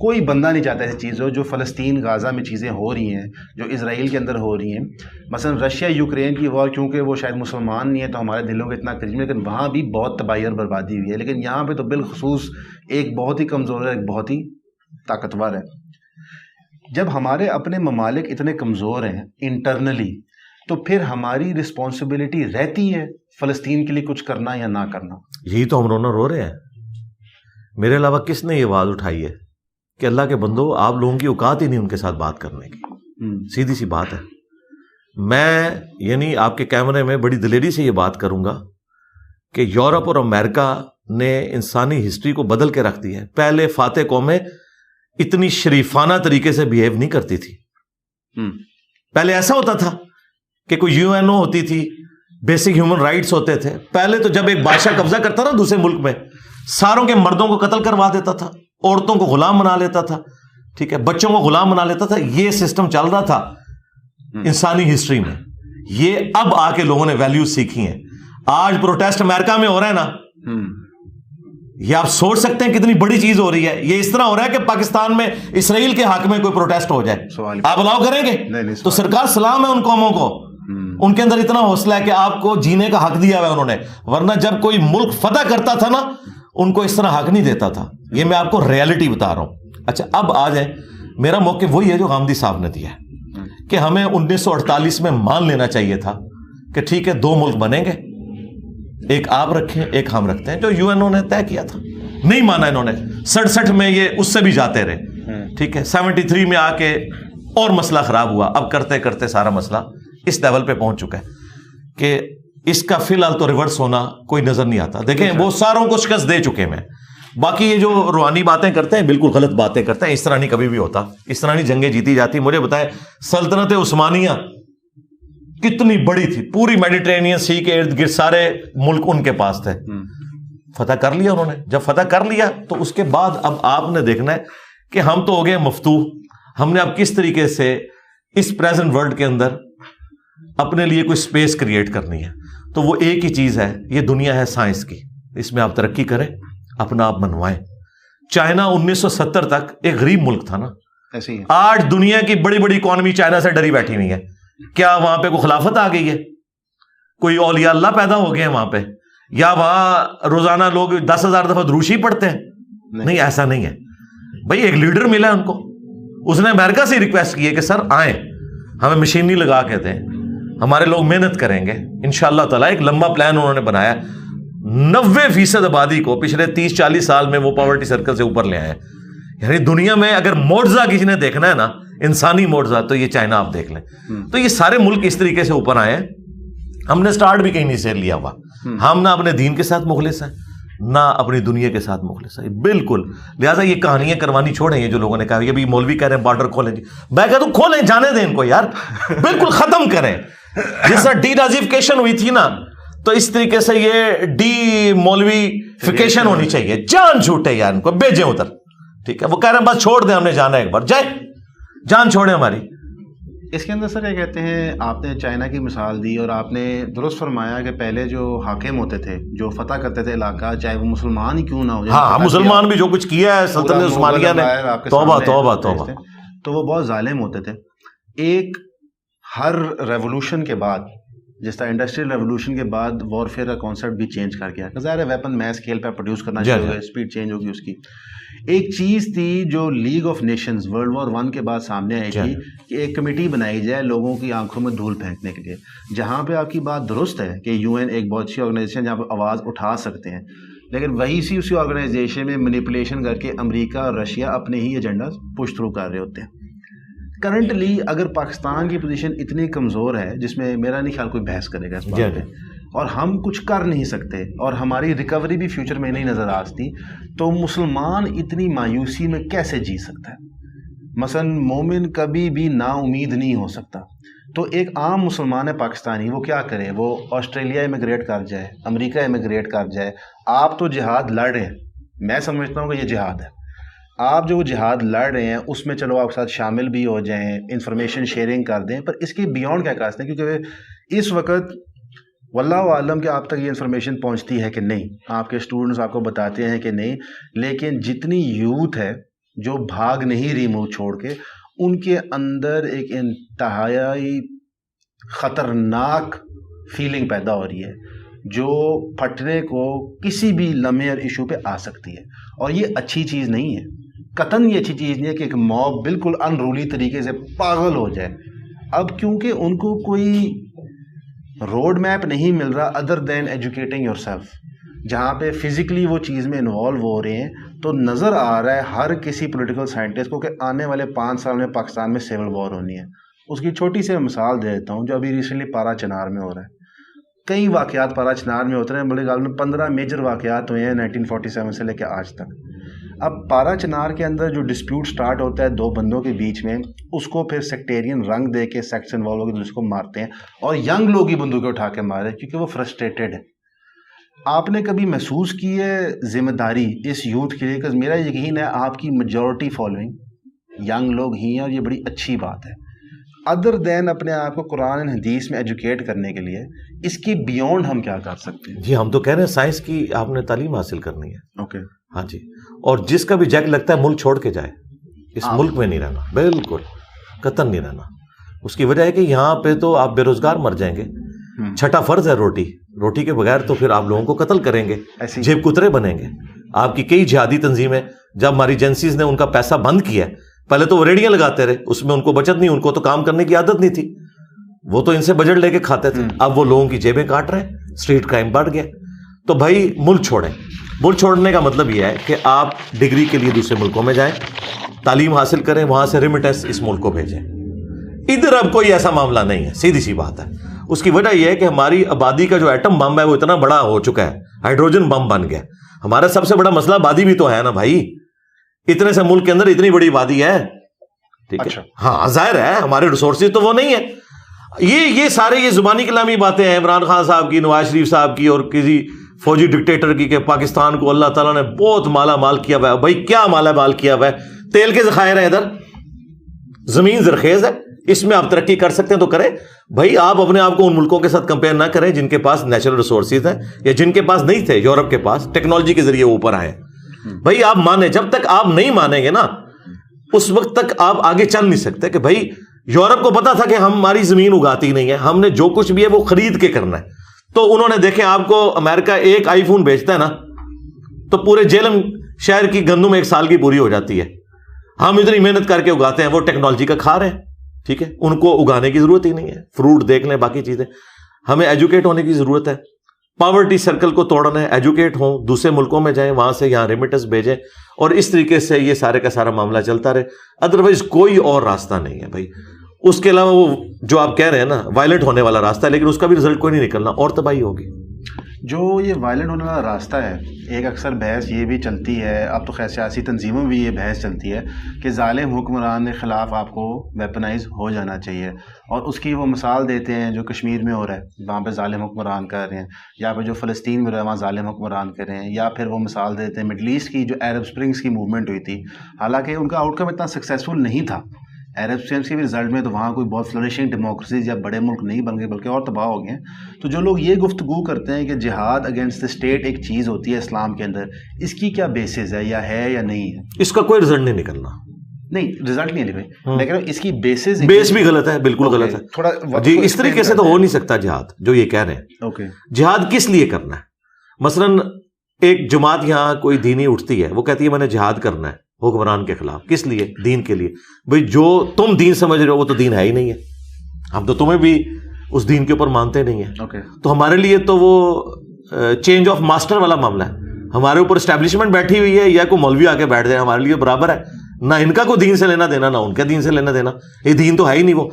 کوئی بندہ نہیں چاہتا ایسی چیز ہو. جو فلسطین غازہ میں چیزیں ہو رہی ہیں, جو اسرائیل کے اندر ہو رہی ہیں, مثلا رشیا یوکرین کی وار, کیونکہ وہ شاید مسلمان نہیں ہے تو ہمارے دلوں کے اتنا قریب, لیکن وہاں بھی بہت تباہی اور بربادی ہوئی ہے. لیکن یہاں پہ تو بالخصوص ایک بہت ہی کمزور ہے, ایک بہت ہی طاقتور ہے. جب ہمارے اپنے ممالک اتنے کمزور ہیں انٹرنلی, تو پھر ہماری رسپانسبلٹی رہتی ہے فلسطین کے لیے کچھ کرنا یا نہ کرنا. یہی تو ہم رونا رو رہے ہیں. میرے علاوہ کس نے یہ آواز اٹھائی ہے کہ اللہ کے بندو, آپ لوگوں کی اوقات ہی نہیں ان کے ساتھ بات کرنے کی. سیدھی سی بات ہے. میں یعنی آپ کے کیمرے میں بڑی دلیری سے یہ بات کروں گا کہ یورپ اور امریکہ نے انسانی ہسٹری کو بدل کے رکھ دی ہے. پہلے فاتح قومیں اتنی شریفانہ طریقے سے بیہیو نہیں کرتی تھی. پہلے ایسا ہوتا تھا کہ کوئی UNO ہوتی تھی, بیسک ہیومن رائٹس ہوتے تھے. پہلے تو جب ایک بادشاہ قبضہ کرتا نا دوسرے ملک میں, ساروں کے مردوں کو قتل کروا دیتا تھا, عورتوں کو غلام بنا لیتا تھا, ٹھیک ہے, بچوں کو غلام بنا لیتا تھا. یہ سسٹم چل رہا تھا انسانی ہسٹری میں. یہ اب آ کے لوگوں نے ویلیوز سیکھی ہیں. آج پروٹیسٹ امریکہ میں ہو رہا ہے نا, یہ آپ سوچ سکتے ہیں کتنی بڑی چیز ہو رہی ہے. یہ اس طرح ہو رہا ہے کہ پاکستان میں اسرائیل کے حق میں کوئی پروٹیسٹ ہو جائے, آپ الاؤ کریں گے؟ تو سرکار سلام ہے ان قوموں کو, ان کے اندر اتنا حوصلہ ہے کہ آپ کو جینے کا حق دیا ہوا ہے انہوں نے. ورنہ جب کوئی ملک فتح کرتا تھا نا, ان کو اس طرح حق نہیں دیتا تھا. یہ میں آپ کو ریالٹی بتا رہا ہوں. اچھا, اب آ جائیں, میرا موقف وہی ہے جو غامدی صاحب نے دیا ہے کہ ہمیں 1948 میں مان لینا چاہیے تھا کہ ٹھیک ہے 2 ملک بنیں گے, ایک آپ رکھیں ایک ہم رکھتے ہیں, جو UNO نے طے کیا تھا. نہیں مانا انہوں نے. 67 میں یہ اس سے بھی جاتے رہے, ٹھیک ہے. 73 میں آ کے اور مسئلہ خراب ہوا. اب کرتے کرتے سارا مسئلہ اس لیول پہ پہنچ چکا ہے کہ اس کا فی الحال تو ریورس ہونا کوئی نظر نہیں آتا. دیکھیں وہ ساروں کو شکست دے چکے میں. باقی یہ جو روحانی باتیں کرتے ہیں بالکل غلط باتیں کرتے ہیں. اس طرح نہیں کبھی بھی ہوتا, اس طرح نہیں جنگیں جیتی جاتی. مجھے بتائیں سلطنت عثمانیہ کتنی بڑی تھی, پوری میڈیٹرینین سی کے ارد گرد سارے ملک ان کے پاس تھے. فتح کر لیا انہوں نے. جب فتح کر لیا تو اس کے بعد اب آپ نے دیکھنا ہے کہ ہم تو ہو گئے مفتوح. ہم نے اب کس طریقے سے اس پریزنٹ ورلڈ کے اندر اپنے لیے کوئی سپیس کریٹ کرنی ہے. تو وہ ایک ہی چیز ہے, یہ دنیا ہے سائنس کی, اس میں آپ ترقی کریں, اپنا آپ منوائیں. چائنا 1970 تک ایک غریب ملک تھا نا, ایسے ہی آج دنیا کی بڑی بڑی اکانومی چائنا سے ڈری بیٹھی ہوئی ہے. کیا وہاں پہ کوئی خلافت آ گئی ہے؟ کوئی اولیاء اللہ پیدا ہو گئے ہیں وہاں پہ؟ یا وہاں روزانہ لوگ 10,000 دفعہ دروشی پڑھتے ہیں؟ نہیں, ایسا نہیں ہے بھائی. ایک لیڈر ملا ان کو, اس نے امریکہ سے ریکویسٹ کی ہے کہ سر آئیں, ہمیں مشینری لگا کے دیں, ہمارے لوگ محنت کریں گے انشاءاللہ تعالیٰ. ایک لمبا پلان انہوں نے بنایا. 90% آبادی کو پچھلے 30-40 سال میں وہ پاورٹی سرکل سے اوپر لے آئے. یعنی دنیا میں اگر معجزہ کسی نے دیکھنا ہے نا, انسانی معجزہ, تو یہ چائنا آپ دیکھ لیں. تو یہ سارے ملک اس طریقے سے اوپر آئے ہیں. ہم نے سٹارٹ بھی کہیں نہیں سے لیا ہوا. ہم نہ اپنے دین کے ساتھ مخلص ہیں, نہ اپنی دنیا کے ساتھ مخلص ہے بالکل. لہٰذا یہ کہانیاں کروانی چھوڑیں. یہ جو لوگوں نے کہا یہ بھی مولوی کہہ رہے ہیں بارڈر کھولیں, جی میں کہتا ہوں کھولیں, جانے دیں ان کو یار, بالکل ختم کریں. جس طرح ڈی نازیفیکیشن ہوئی تھی نا, تو اس طریقے سے یہ ڈی مولویفیکیشن ہونی چاہیے. جان چھوٹے یار, ان کو بھیجیں ادھر, ٹھیک ہے. وہ کہہ رہے ہیں بس چھوڑ دیں, ہم نے جانا ہے ایک بار, جائے جان چھوڑیں ہماری. اس کے اندر سر یہ کہتے ہیں, آپ نے چائنا کی مثال دی اور آپ نے درست فرمایا کہ پہلے جو حاکم ہوتے تھے, جو فتح کرتے تھے علاقہ, چاہے وہ مسلمان ہی کیوں نہ ہو, ہاں مسلمان بھی جو کچھ کیا ہے سلطنت عثمانیہ نے, توبہ توبہ توبہ, تو وہ بہت ظالم ہوتے تھے. ایک ہر ریولوشن کے بعد, جس طرح انڈسٹریل ریولوشن کے بعد وارفیئر کا کانسیپٹ بھی چینج کر گیا, ظاہر ہے ویپن میس اسکیل پہ پروڈیوس کرنا شروع ہو گیا, اسپیڈ چینج ہوگی اس کی. ایک چیز تھی جو league of nations World War I کے بعد سامنے آئی تھی کہ ایک کمیٹی بنائی جائے لوگوں کی آنکھوں میں دھول پھینکنے کے لیے. جہاں پہ آپ کی بات درست ہے کہ UN ایک بہت اچھی آرگنائزیشن جہاں پہ آواز اٹھا سکتے ہیں, لیکن وہی اسی آرگنائزیشن میں مینیپولیشن کر کے امریکہ اور رشیا اپنے ہی ایجنڈا پش تھرو کر رہے ہوتے ہیں. کرنٹلی اگر پاکستان کی پوزیشن اتنی کمزور ہے, جس میں میرا نہیں خیال کوئی بحث کرے گا اس بات پہ, اور ہم کچھ کر نہیں سکتے اور ہماری ریکوری بھی فیوچر میں نہیں نظر آتی, تو مسلمان اتنی مایوسی میں کیسے جی سکتا ہے؟ مثلا مومن کبھی بھی نا امید نہیں ہو سکتا. تو ایک عام مسلمان ہے پاکستانی, وہ کیا کرے؟ وہ آسٹریلیا امیگریٹ کر جائے, امریکہ امیگریٹ کر جائے. آپ تو جہاد لڑ رہے ہیں, میں سمجھتا ہوں کہ یہ جہاد ہے. آپ جو جہاد لڑ رہے ہیں اس میں چلو آپ کے ساتھ شامل بھی ہو جائیں, انفارمیشن شیئرنگ کر دیں, پر اس کے بیونڈ کیا کاستے ہیں؟ کیونکہ اس وقت واللہ عالم کہ آپ تک یہ انفارمیشن پہنچتی ہے کہ نہیں, آپ کے اسٹوڈنٹس آپ کو بتاتے ہیں کہ نہیں, لیکن جتنی یوتھ ہے جو بھاگ نہیں رہی ملک چھوڑ کے، ان کے اندر ایک انتہائی خطرناک فیلنگ پیدا ہو رہی ہے جو پھٹنے کو کسی بھی لمحے اور ایشو پہ آ سکتی ہے. اور یہ اچھی چیز نہیں ہے، قطعاً یہ اچھی چیز نہیں ہے کہ ایک موب بالکل انرولی طریقے سے پاگل ہو جائے. اب کیونکہ ان کو کوئی روڈ میپ نہیں مل رہا other than educating yourself, جہاں پہ فزیکلی وہ چیز میں انوالو ہو رہے ہیں، تو نظر آ رہا ہے ہر کسی پولیٹیکل سائنٹسٹ کو کہ آنے والے 5 سال میں پاکستان میں سول وار ہونی ہے. اس کی چھوٹی سی مثال دے دیتا ہوں جو ابھی ریسنٹلی پارا چنار میں ہو رہا ہے. کئی واقعات پارا چنار میں ہوتے ہیں، بڑے غالب میں 15 میجر واقعات ہوئے ہیں 1947 سے لے کے آج تک. اب پارا چنار کے اندر جو ڈسپیوٹ سٹارٹ ہوتا ہے 2 بندوں کے بیچ میں، اس کو پھر سیکٹیرین رنگ دے کے سیکس انوالو ہو کے دوسرے کو مارتے ہیں، اور ینگ لوگ ہی بندوقیں اٹھا کے مارے کیونکہ وہ فرسٹریٹڈ ہے. آپ نے کبھی محسوس کی ہے ذمہ داری اس یوتھ کے لیے؟ کہ میرا یقین ہے آپ کی میجورٹی فالوئنگ ینگ لوگ ہی ہیں، اور یہ بڑی اچھی بات ہے. ادر دین اپنے آپ کو قرآن اور حدیث میں ایجوکیٹ کرنے کے لیے اس کی بیونڈ ہم کیا کر سکتے ہیں؟ جی ہم تو کہہ رہے ہیں سائنس کی آپ نے تعلیم حاصل کرنی ہے. اوکے ہاں جی، اور جس کا بھی جیک لگتا ہے ملک چھوڑ کے جائے، اس ملک میں نہیں رہنا، بالکل قطعاً نہیں رہنا. اس کی وجہ ہے کہ یہاں پہ تو آپ بے روزگار مر جائیں گے. چھٹا فرض ہے روٹی کے بغیر تو پھر آپ لوگوں کو قتل کریں گے، جیب کترے بنیں گے. آپ کی کئی جہادی تنظیمیں جب ہماری ایجنسیز نے ان کا پیسہ بند کیا، پہلے تو وہ ریڑیاں لگاتے رہے، اس میں ان کو بچت نہیں، ان کو تو کام کرنے کی عادت نہیں تھی، وہ تو ان سے بجٹ لے کے کھاتے تھے. اب وہ لوگوں کی جیبیں کاٹ رہے ہیں، اسٹریٹ کرائم بڑھ گیا. تو بھائی ملک چھوڑیں. ملک چھوڑنے کا مطلب یہ ہے کہ آپ ڈگری کے لیے دوسرے ملکوں میں جائیں، تعلیم حاصل کریں، وہاں سے ریمیٹنس اس ملک کو بھیجیں. ادھر اب کوئی ایسا معاملہ نہیں ہے، سیدھی سی بات ہے. اس کی وجہ یہ ہے کہ ہماری آبادی کا جو ایٹم بم ہے وہ اتنا بڑا ہو چکا ہے، ہائیڈروجن بم بن گیا. ہمارا سب سے بڑا مسئلہ آبادی بھی تو ہے نا بھائی. اتنے سے ملک کے اندر اتنی بڑی آبادی ہے، ٹھیک ہے. ہاں ظاہر ہے ہمارے ریسورسز تو وہ نہیں ہے. یہ سارے یہ زبانی کلامی باتیں ہیں عمران خان صاحب کی، نواز شریف صاحب کی، اور کسی فوجی ڈکٹیٹر کی کہ پاکستان کو اللہ تعالیٰ نے بہت مالا مال کیا ہوا ہے. بھائی کیا مالا مال کیا ہوا ہے؟ تیل کے ذخائر ہیں ادھر، زمین زرخیز ہے، اس میں آپ ترقی کر سکتے ہیں تو کریں. بھائی آپ اپنے آپ کو ان ملکوں کے ساتھ کمپیئر نہ کریں جن کے پاس نیچرل ریسورسز ہیں یا جن کے پاس نہیں تھے. یورپ کے پاس ٹیکنالوجی کے ذریعے اوپر آئے. بھائی آپ مانیں، جب تک آپ نہیں مانیں گے نا اس وقت تک آپ آگے چل نہیں سکتے. کہ بھائی یورپ کو پتا تھا کہ ہماری زمین اگاتی نہیں ہے، ہم نے جو کچھ بھی ہے وہ خرید کے کرنا ہے. تو انہوں نے دیکھیں آپ کو امریکہ ایک آئی فون بیچتا ہے نا تو پورے جیلم شہر کی گندم 1 سال کی پوری ہو جاتی ہے. ہم اتنی محنت کر کے اگاتے ہیں، وہ ٹیکنالوجی کا کھا رہے ہیں، ٹھیک ہے. ان کو اگانے کی ضرورت ہی نہیں ہے. فروٹ دیکھ لیں، باقی چیزیں. ہمیں ایجوکیٹ ہونے کی ضرورت ہے. پاورٹی سرکل کو توڑنا ہے، ایجوکیٹ ہوں، دوسرے ملکوں میں جائیں، وہاں سے یہاں ریمیٹنس بھیجیں، اور اس طریقے سے یہ سارے کا سارا معاملہ چلتا رہے. ادروائز کوئی اور راستہ نہیں ہے بھائی. اس کے علاوہ وہ جو آپ کہہ رہے ہیں نا وائلنٹ ہونے والا راستہ ہے، لیکن اس کا بھی رزلٹ کوئی نہیں نکلنا، اور تباہی ہوگی. جو یہ وائلنٹ ہونے والا راستہ ہے، ایک اکثر بحث یہ بھی چلتی ہے، اب تو خیر سیاسی تنظیموں میں بھی یہ بحث چلتی ہے کہ ظالم حکمران کے خلاف آپ کو ویپنائز ہو جانا چاہیے. اور اس کی وہ مثال دیتے ہیں جو کشمیر میں ہو رہا ہے، وہاں پہ ظالم حکمران کر رہے ہیں، یا پھر جو فلسطین میں رہے ہیں وہاں ظالم حکمران کر رہے ہیں، یا پھر وہ مثال دیتے ہیں مڈل ایسٹ کی جو عرب اسپرنگس کی موومنٹ ہوئی تھی. حالانکہ ان کا آؤٹ کم اتنا سکسیزفل نہیں تھا عرب اسپرنگس کے بھی رزلٹ میں، تو وہاں کوئی بہت فلرشنگ ڈیموکریسیز یا بڑے ملک نہیں بن گئے بلکہ اور تباہ ہو گئے ہیں. تو جو لوگ یہ گفتگو کرتے ہیں کہ جہاد اگینسٹ دا اسٹیٹ ایک چیز ہوتی ہے اسلام کے اندر، اس کی کیا بیسز ہے یا نہیں ہے؟ اس کا کوئی رزلٹ نہیں نکلنا. نہیں رزلٹ نہیں ہے بھائی، لیکن اس کی بیس بھی غلط ہے، بالکل غلط ہے. تھوڑا جی اس طریقے سے تو ہو نہیں سکتا جہاد جو یہ کہہ رہے ہیں. اوکے جہاد کس لیے کرنا ہے؟ مثلا ایک جماعت یہاں کوئی دینی اٹھتی ہے، وہ کہتی ہے میں نے جہاد کرنا ہے حکمران کے خلاف. کس لیے؟ دین کے لیے. بھئی جو تم دین سمجھ رہے ہو وہ تو دین ہے ہی نہیں ہے. ہم تو تمہیں بھی اس دین کے اوپر مانتے نہیں ہیں. تو ہمارے لیے تو وہ چینج آف ماسٹر والا معاملہ ہے. ہمارے اوپر اسٹیبلشمنٹ بیٹھی ہوئی ہے یا کوئی مولوی آ کے بیٹھ جائے، ہمارے لیے برابر ہے. نہ ان کا کوئی دین سے لینا دینا، نہ ان کا دین سے لینا دینا. یہ دین تو ہے ہی نہیں وہ.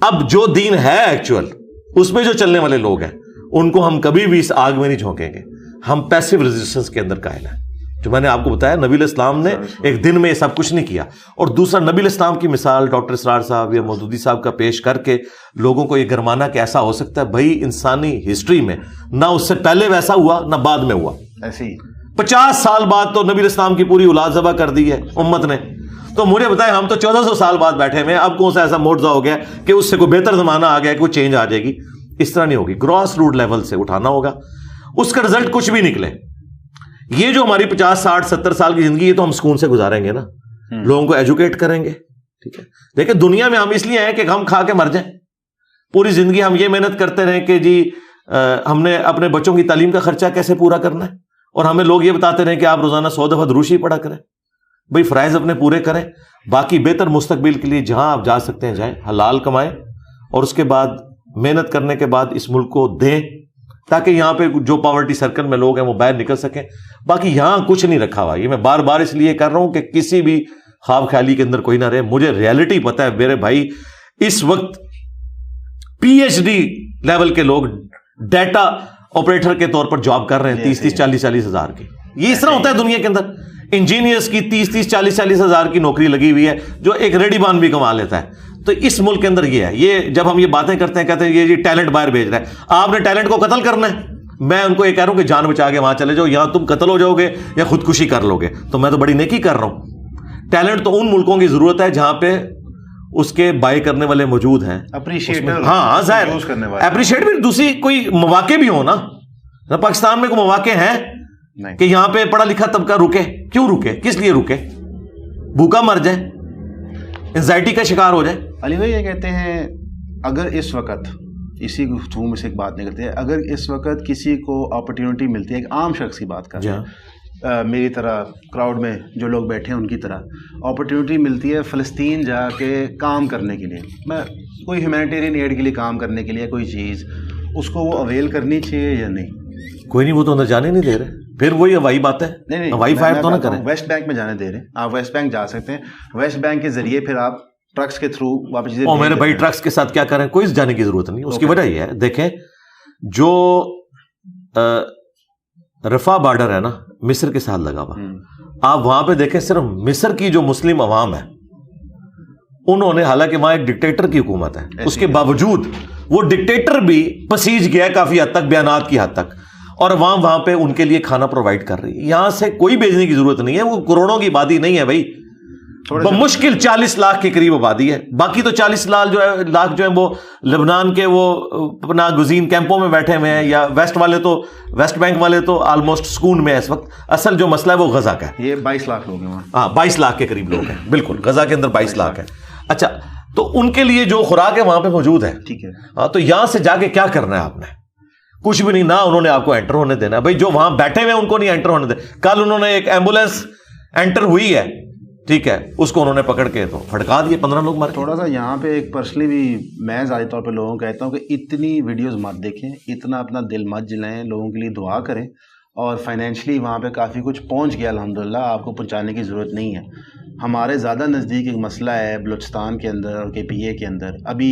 اب جو دین ہے ایکچوئل اس میں جو چلنے والے لوگ ہیں ان کو ہم کبھی بھی اس آگ میں نہیں جھونکیں گے. ہم پیسو ریزسٹنس کے اندر قائل ہیں. جو میں نے آپ کو بتایا نبی علیہ السلام نے ایک دن میں یہ سب کچھ نہیں کیا. اور دوسرا نبی علیہ السلام کی مثال ڈاکٹر اسرار صاحب یا مودودی صاحب کا پیش کر کے لوگوں کو یہ گرمانا کہ ایسا ہو سکتا ہے. بھائی انسانی ہسٹری میں نہ اس سے پہلے ویسا ہوا نہ بعد میں ہوا. ایسے ہی 50 سال بعد تو نبی علیہ السلام کی پوری اولاد ذبح کر دی ہے امت نے. تو مجھے بتائیں ہم تو 1400 سال بعد بیٹھے ہوئے ہیں. اب کون سا ایسا معجزہ ہو گیا کہ اس سے کوئی بہتر زمانہ آ گیا، کوئی چینج آ جائے گی؟ اس طرح نہیں ہوگی. گراس روٹ لیول سے اٹھانا ہوگا. اس کا رزلٹ کچھ بھی نکلے. یہ جو ہماری 50 60 70 سال کی زندگی ہے تو ہم سکون سے گزاریں گے نا. لوگوں کو ایجوکیٹ کریں گے. ٹھیک ہے, دیکھیں دنیا میں ہم اس لیے ہیں کہ ہم کھا کے مر جائیں. پوری زندگی ہم یہ محنت کرتے رہیں کہ جی ہم نے اپنے بچوں کی تعلیم کا خرچہ کیسے پورا کرنا ہے, اور ہمیں لوگ یہ بتاتے رہیں کہ آپ روزانہ 100 دفعہ دروشی پڑھا کریں. بھائی فرائض اپنے پورے کریں, باقی بہتر مستقبل کے لیے جہاں آپ جا سکتے ہیں جائیں, حلال کمائیں, اور اس کے بعد محنت کرنے کے بعد اس ملک کو دیں تاکہ یہاں پہ جو پاورٹی سرکل میں لوگ ہیں وہ باہر نکل سکیں. باقی یہاں کچھ نہیں رکھا ہوا. یہ میں بار بار اس لیے کر رہا ہوں کہ کسی بھی خواب خیالی کے اندر کوئی نہ رہے. مجھے ریئلٹی پتہ ہے میرے بھائی, اس وقت پی ایچ ڈی لیول کے لوگ ڈیٹا آپریٹر کے طور پر جاب کر رہے ہیں 30-40 ہزار کی. یہ اس طرح ہوتا ہے دنیا کے اندر. انجینئرس کی 30-40 ہزار کی نوکری لگی ہوئی ہے جو ایک ریڈی بان بھی کما لیتا ہے. تو اس ملک کے اندر یہ ہے. یہ جب ہم یہ باتیں کرتے ہیں کہتے ہیں یہ جی ٹیلنٹ باہر بھیج رہا ہے, آپ نے ٹیلنٹ کو قتل کرنا ہے. میں ان کو یہ کہہ رہا ہوں کہ جان بچا کے وہاں چلے جاؤ, یہاں تم قتل ہو جاؤ گے یا خودکشی کر لو گے. تو میں تو بڑی نیکی کر رہا ہوں. ٹیلنٹ تو ان ملکوں کی ضرورت ہے جہاں پہ اس کے بائی کرنے والے موجود ہیں, ہاں ظاہر اپریشیٹ بھی, دوسری کوئی مواقع بھی ہو نا. پاکستان میں کوئی مواقع ہیں کہ یہاں پہ پڑھا لکھا طبقہ رکے؟ کیوں رکے, کس لیے رکے؟ بھوکا مر جائے, انزائٹی کا شکار ہو جائے. علی بھائی یہ کہتے ہیں اگر اس وقت اسی گفتگو میں سے ایک بات نہیں کرتے, اگر اس وقت کسی کو اپرچونٹی ملتی ہے, ایک عام شخص کی بات کر رہے ہیں, میری طرح کراؤڈ میں جو لوگ بیٹھے ہیں ان کی طرح, اپرچونٹی ملتی ہے فلسطین جا کے کام کرنے کے لیے, میں کوئی ہیومینیٹیرین ایڈ کے لیے کام کرنے کے لیے کوئی چیز, اس کو وہ اویل کرنی چاہیے یا نہیں؟ کوئی نہیں, وہ تو اندر جانے نہیں دے رہے. پھر وہی ہوائی بات ہے, نہیں ہوائی فائر تو نہ کریں. ویسٹ بینک میں جانے دے رہے ہیں, آپ ویسٹ بینک جا سکتے ہیں, ویسٹ بینک کے ذریعے پھر آپ ٹرکس کے تھرو واپس. میرے بھائی ٹرکس کے ساتھ کیا کریں, کوئی جانے کی ضرورت نہیں. اس کی وجہ یہ ہے, دیکھیں جو رفح بارڈر ہے نا مصر کے ساتھ لگا ہوا, آپ وہاں پہ دیکھیں صرف مصر کی جو مسلم عوام ہے انہوں نے, حالانکہ وہاں ایک ڈکٹیٹر کی حکومت ہے, اس کے باوجود وہ ڈکٹیٹر بھی پسیج گیا ہے کافی حد تک, بیانات کی حد تک, اور عوام وہاں پہ ان کے لیے کھانا پرووائڈ کر رہی ہے. یہاں سے کوئی بھیجنے کی ضرورت نہیں ہے. وہ کروڑوں کی آبادی نہیں ہے بھائی, بمشکل 40 لاکھ کے قریب آبادی ہے. باقی تو 40 لاکھ جو ہے وہ لبنان کے وہ پناہ گزین کیمپوں میں بیٹھے ہوئے ہیں, یا ویسٹ والے تو ویسٹ بینک والے تو آلموسٹ سکون میں ہے اس وقت. اصل جو مسئلہ ہے وہ غزہ کا ہے. یہ 22 لاکھ لوگ ہیں, ہاں 22 لاکھ کے قریب لوگ ہیں, بالکل غزہ کے اندر 22 لاکھ ہے. اچھا, تو ان کے لیے جو خوراک ہے وہاں پہ موجود ہے. ٹھیک ہے, ہاں, تو یہاں سے جا کے کیا کرنا ہے آپ نے؟ کچھ بھی نہیں. نہ انہوں نے آپ کو انٹر ہونے دینا ہے بھائی, جو وہاں بیٹھے ہوئے ان کو نہیں انٹر ہونے دینا. کل انہوں نے ایک ایمبولینس انٹر ہوئی ہے, ٹھیک ہے, اس کو انہوں نے پکڑ کے تو پھڑکا دیے, 15 لوگ مارے. تھوڑا سا یہاں پہ ایک پرسنلی بھی میں ذاتی طور پہ لوگوں کو کہتا ہوں کہ اتنی ویڈیوز مت دیکھیں, اتنا اپنا دل مت جلائیں, لوگوں کے لیے دعا کریں, اور فائنینشلی وہاں پہ کافی کچھ پہنچ گیا الحمدللہ, آپ کو پہنچانے کی ضرورت نہیں ہے. ہمارے زیادہ نزدیک ایک مسئلہ ہے بلوچستان کے اندر اور KPA کے اندر, ابھی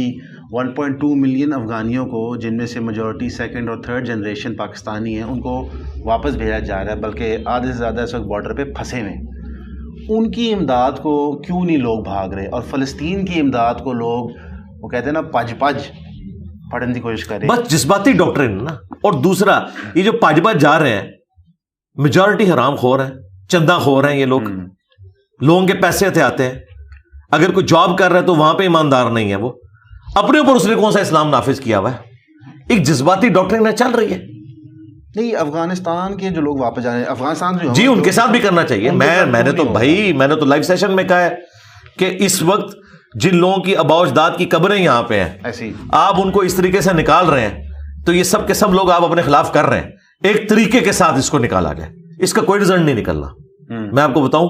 1.2 ملین افغانیوں کو, جن میں سے میجورٹی سیکنڈ اور تھرڈ جنریشن پاکستانی ہیں, ان کو واپس بھیجا جا رہا ہے, بلکہ آدھے سے زیادہ اس وقت بارڈر پہ پھنسے ہوئے. ان کی امداد کو کیوں نہیں لوگ بھاگ رہے, اور فلسطین کی امداد کو لوگ وہ کہتے ہیں نا پج پڑھنے کی کوشش کریں. بس جذباتی ڈاکٹرن نا. اور دوسرا یہ جو پج جا رہے ہیں, میجورٹی حرام خور ہیں, چندہ خور ہیں یہ لوگ, لوگوں کے پیسے ہتھیاتے ہیں. اگر کوئی جاب کر رہا ہے تو وہاں پہ ایماندار نہیں ہے, وہ اپنے اوپر اس نے کون سا اسلام نافذ کیا ہوا ہے. ایک جذباتی ڈاکٹرن چل رہی ہے. نہیں, افغانستان کے جو لوگ واپس جا رہے ہیں, افغانستان جی ان کے ساتھ بھی کرنا چاہیے. میں نے تو بھائی میں نے تو لائیو سیشن میں کہا ہے کہ اس وقت جن لوگوں کی آباء و اجداد کی قبریں یہاں پہ ہیں, ایسی آپ ان کو اس طریقے سے نکال رہے ہیں, تو یہ سب کے سب لوگ آپ اپنے خلاف کر رہے ہیں. ایک طریقے کے ساتھ اس کو نکالا جائے, اس کا کوئی رزلٹ نہیں نکلنا. میں آپ کو بتاؤں,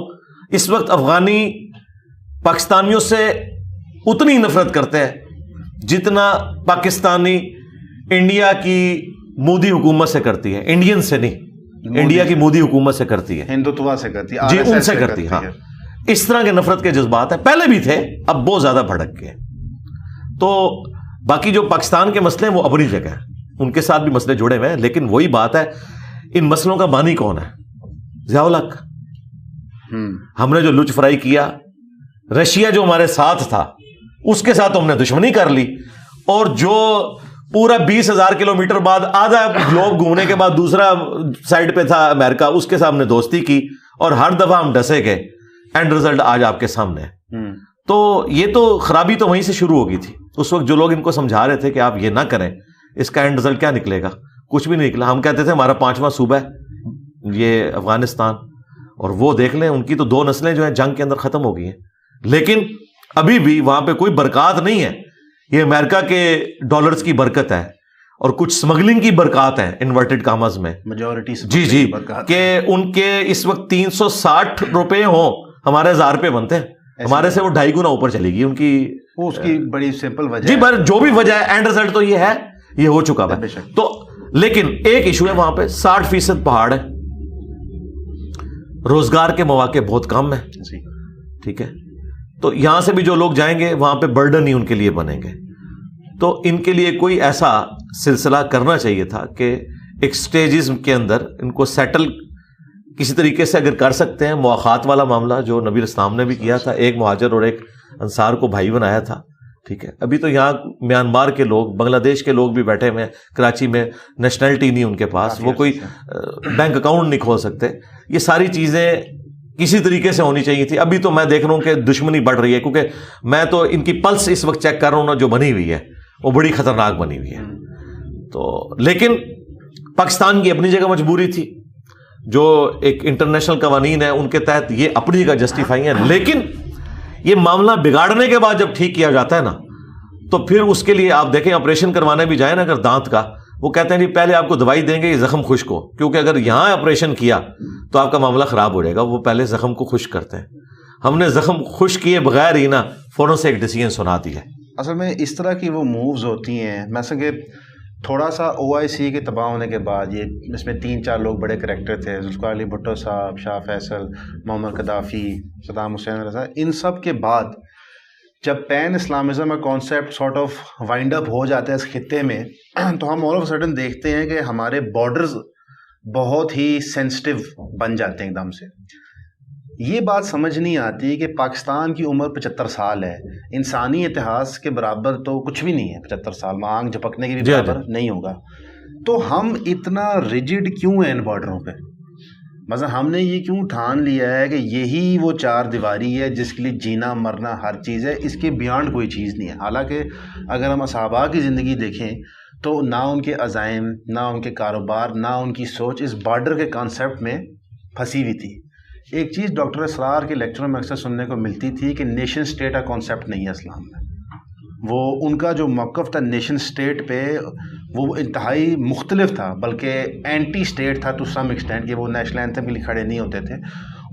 اس وقت افغانی پاکستانیوں سے اتنی نفرت کرتے ہیں جتنا پاکستانی انڈیا کی مودی حکومت سے کرتی ہے. انڈین سے نہیں, انڈیا کی مودی حکومت سے کرتی ہے, ہندوتوا سے کرتی ہے, جی ان سے کرتی ہے. ہاں, اس طرح کے نفرت کے جذبات ہیں, پہلے بھی تھے, اب بہت زیادہ بھڑک گئے. تو باقی جو پاکستان کے مسئلے ہیں وہ اپنی جگہ ہیں, ان کے ساتھ بھی مسئلے جڑے ہوئے ہیں, لیکن وہی بات ہے, ان مسئلوں کا بانی کون ہے؟ ضیاء الحق. ہم نے جو لچ فرائی کیا, رشیا جو ہمارے ساتھ تھا اس کے ساتھ ہم نے دشمنی کر لی, اور جو پورا 20,000 کلومیٹر بعد آدھا گلوب گھومنے کے بعد دوسرا سائڈ پہ تھا امریکہ, اس کے ساتھ ہم نے دوستی کی, اور ہر دفعہ ہم ڈسے گئے. اینڈ رزلٹ آج آپ کے سامنے ہے. تو یہ تو خرابی تو وہیں سے شروع ہو گئی تھی. اس وقت جو لوگ ان کو سمجھا رہے تھے کہ آپ یہ نہ کریں, اس کا اینڈ رزلٹ کیا نکلے گا؟ کچھ بھی نہیں نکلا. ہم کہتے تھے ہمارا 5واں صوبہ ہے یہ افغانستان, اور وہ دیکھ لیں ان کی تو 2 نسلیں جو ہیں جنگ کے اندر ختم ہو گئی ہیں، لیکن ابھی بھی وہاں پہ کوئی برکات نہیں ہے. یہ امریکہ کے ڈالرز کی برکت ہے اور کچھ سمگلنگ کی برکات ہیں انورٹڈ کامز میں، میجورٹی جی کہ ان کے اس وقت 360 روپے ہوں، ہمارے 1000 روپے بنتے ہیں، ہمارے سے وہ 2.5 گنا اوپر چلے گی ان کی. اس کی بڑی سمپل وجہ جی پر جو بھی وجہ ہے اینڈ رزلٹ تو یہ ہے، یہ ہو چکا ہے. تو لیکن ایک ایشو ہے وہاں پہ 60% پہاڑ ہے، روزگار کے مواقع بہت کم ہیں. ٹھیک ہے، تو یہاں سے بھی جو لوگ جائیں گے وہاں پہ برڈن ہی ان کے لیے بنیں گے. تو ان کے لیے کوئی ایسا سلسلہ کرنا چاہیے تھا کہ ایک سٹیجز کے اندر ان کو سیٹل کسی طریقے سے اگر کر سکتے ہیں. مواخات والا معاملہ جو نبی اسلام نے بھی کیا تھا، ایک مہاجر اور ایک انصار کو بھائی بنایا تھا. ٹھیک ہے، ابھی تو یہاں میانمار کے لوگ، بنگلہ دیش کے لوگ بھی بیٹھے ہوئے ہیں کراچی میں، نیشنلٹی نہیں ان کے پاس، وہ کوئی بینک اکاؤنٹ نہیں کھول سکتے. یہ ساری چیزیں کسی طریقے سے ہونی چاہیے تھی. ابھی تو میں دیکھ رہا ہوں کہ دشمنی بڑھ رہی ہے، کیونکہ میں تو ان کی پلس اس وقت چیک کر رہا ہوں نا، جو بنی ہوئی ہے وہ بڑی خطرناک بنی ہوئی ہے. تو لیکن پاکستان کی اپنی جگہ مجبوری تھی، جو ایک انٹرنیشنل قوانین ہیں ان کے تحت یہ اپنی جگہ جسٹیفائی ہے. لیکن یہ معاملہ بگاڑنے کے بعد جب ٹھیک کیا جاتا ہے نا، تو پھر اس کے لیے آپ دیکھیں آپریشن کروانے بھی جائیں نا اگر دانت کا، وہ کہتے ہیں پہلے آپ کو دوائی دیں گے یہ زخم خشک ہو، کیونکہ اگر یہاں آپریشن کیا تو آپ کا معاملہ خراب ہو جائے گا. وہ پہلے زخم کو خشک کرتے ہیں. ہم نے زخم خشک کیے بغیر ہی نا فوراً سے ایک ڈیسیژن سنا دی ہے. اصل میں اس طرح کی وہ مووز ہوتی ہیں، مثلا کہ تھوڑا سا OIC کے تباہ ہونے کے بعد یہ اس میں 3-4 لوگ بڑے کریکٹر تھے، ذوالفقار علی بھٹو صاحب، شاہ فیصل، محمد قذافی، صدام حسین رضا، ان سب کے بعد جب پین اسلامزم کا کانسیپٹ سارٹ آف وائنڈ اپ ہو جاتا ہے اس خطے میں، تو ہم آل آف سڈن دیکھتے ہیں کہ ہمارے بارڈرز بہت ہی سینسٹیو بن جاتے ہیں ایک دم سے. یہ بات سمجھ نہیں آتی کہ پاکستان کی عمر 75 سال ہے، انسانی اتہاس کے برابر تو کچھ بھی نہیں ہے. 75 سال مانگ جھپکنے کے بھی برابر نہیں ہوگا. تو ہم اتنا ریجڈ کیوں ہیں ان بارڈروں پہ؟ مثلا ہم نے یہ کیوں ٹھان لیا ہے کہ یہی وہ 4 دیواری ہے جس کے لیے جینا مرنا ہر چیز ہے، اس کے بیانڈ کوئی چیز نہیں ہے. حالانکہ اگر ہم صحابہ کی زندگی دیکھیں تو نہ ان کے عزائم، نہ ان کے کاروبار، نہ ان کی سوچ اس بارڈر کے کانسیپٹ میں پھنسی ہوئی تھی. ایک چیز ڈاکٹر اسرار کے لیکچروں میں اکثر سننے کو ملتی تھی کہ نیشن سٹیٹ کا کانسیپٹ نہیں ہے اسلام میں. وہ ان کا جو موقف تھا نیشن سٹیٹ پہ وہ انتہائی مختلف تھا، بلکہ اینٹی سٹیٹ تھا ٹو سم ایکسٹینٹ، کہ وہ نیشنل اینتھم کے لیے کھڑے نہیں ہوتے تھے.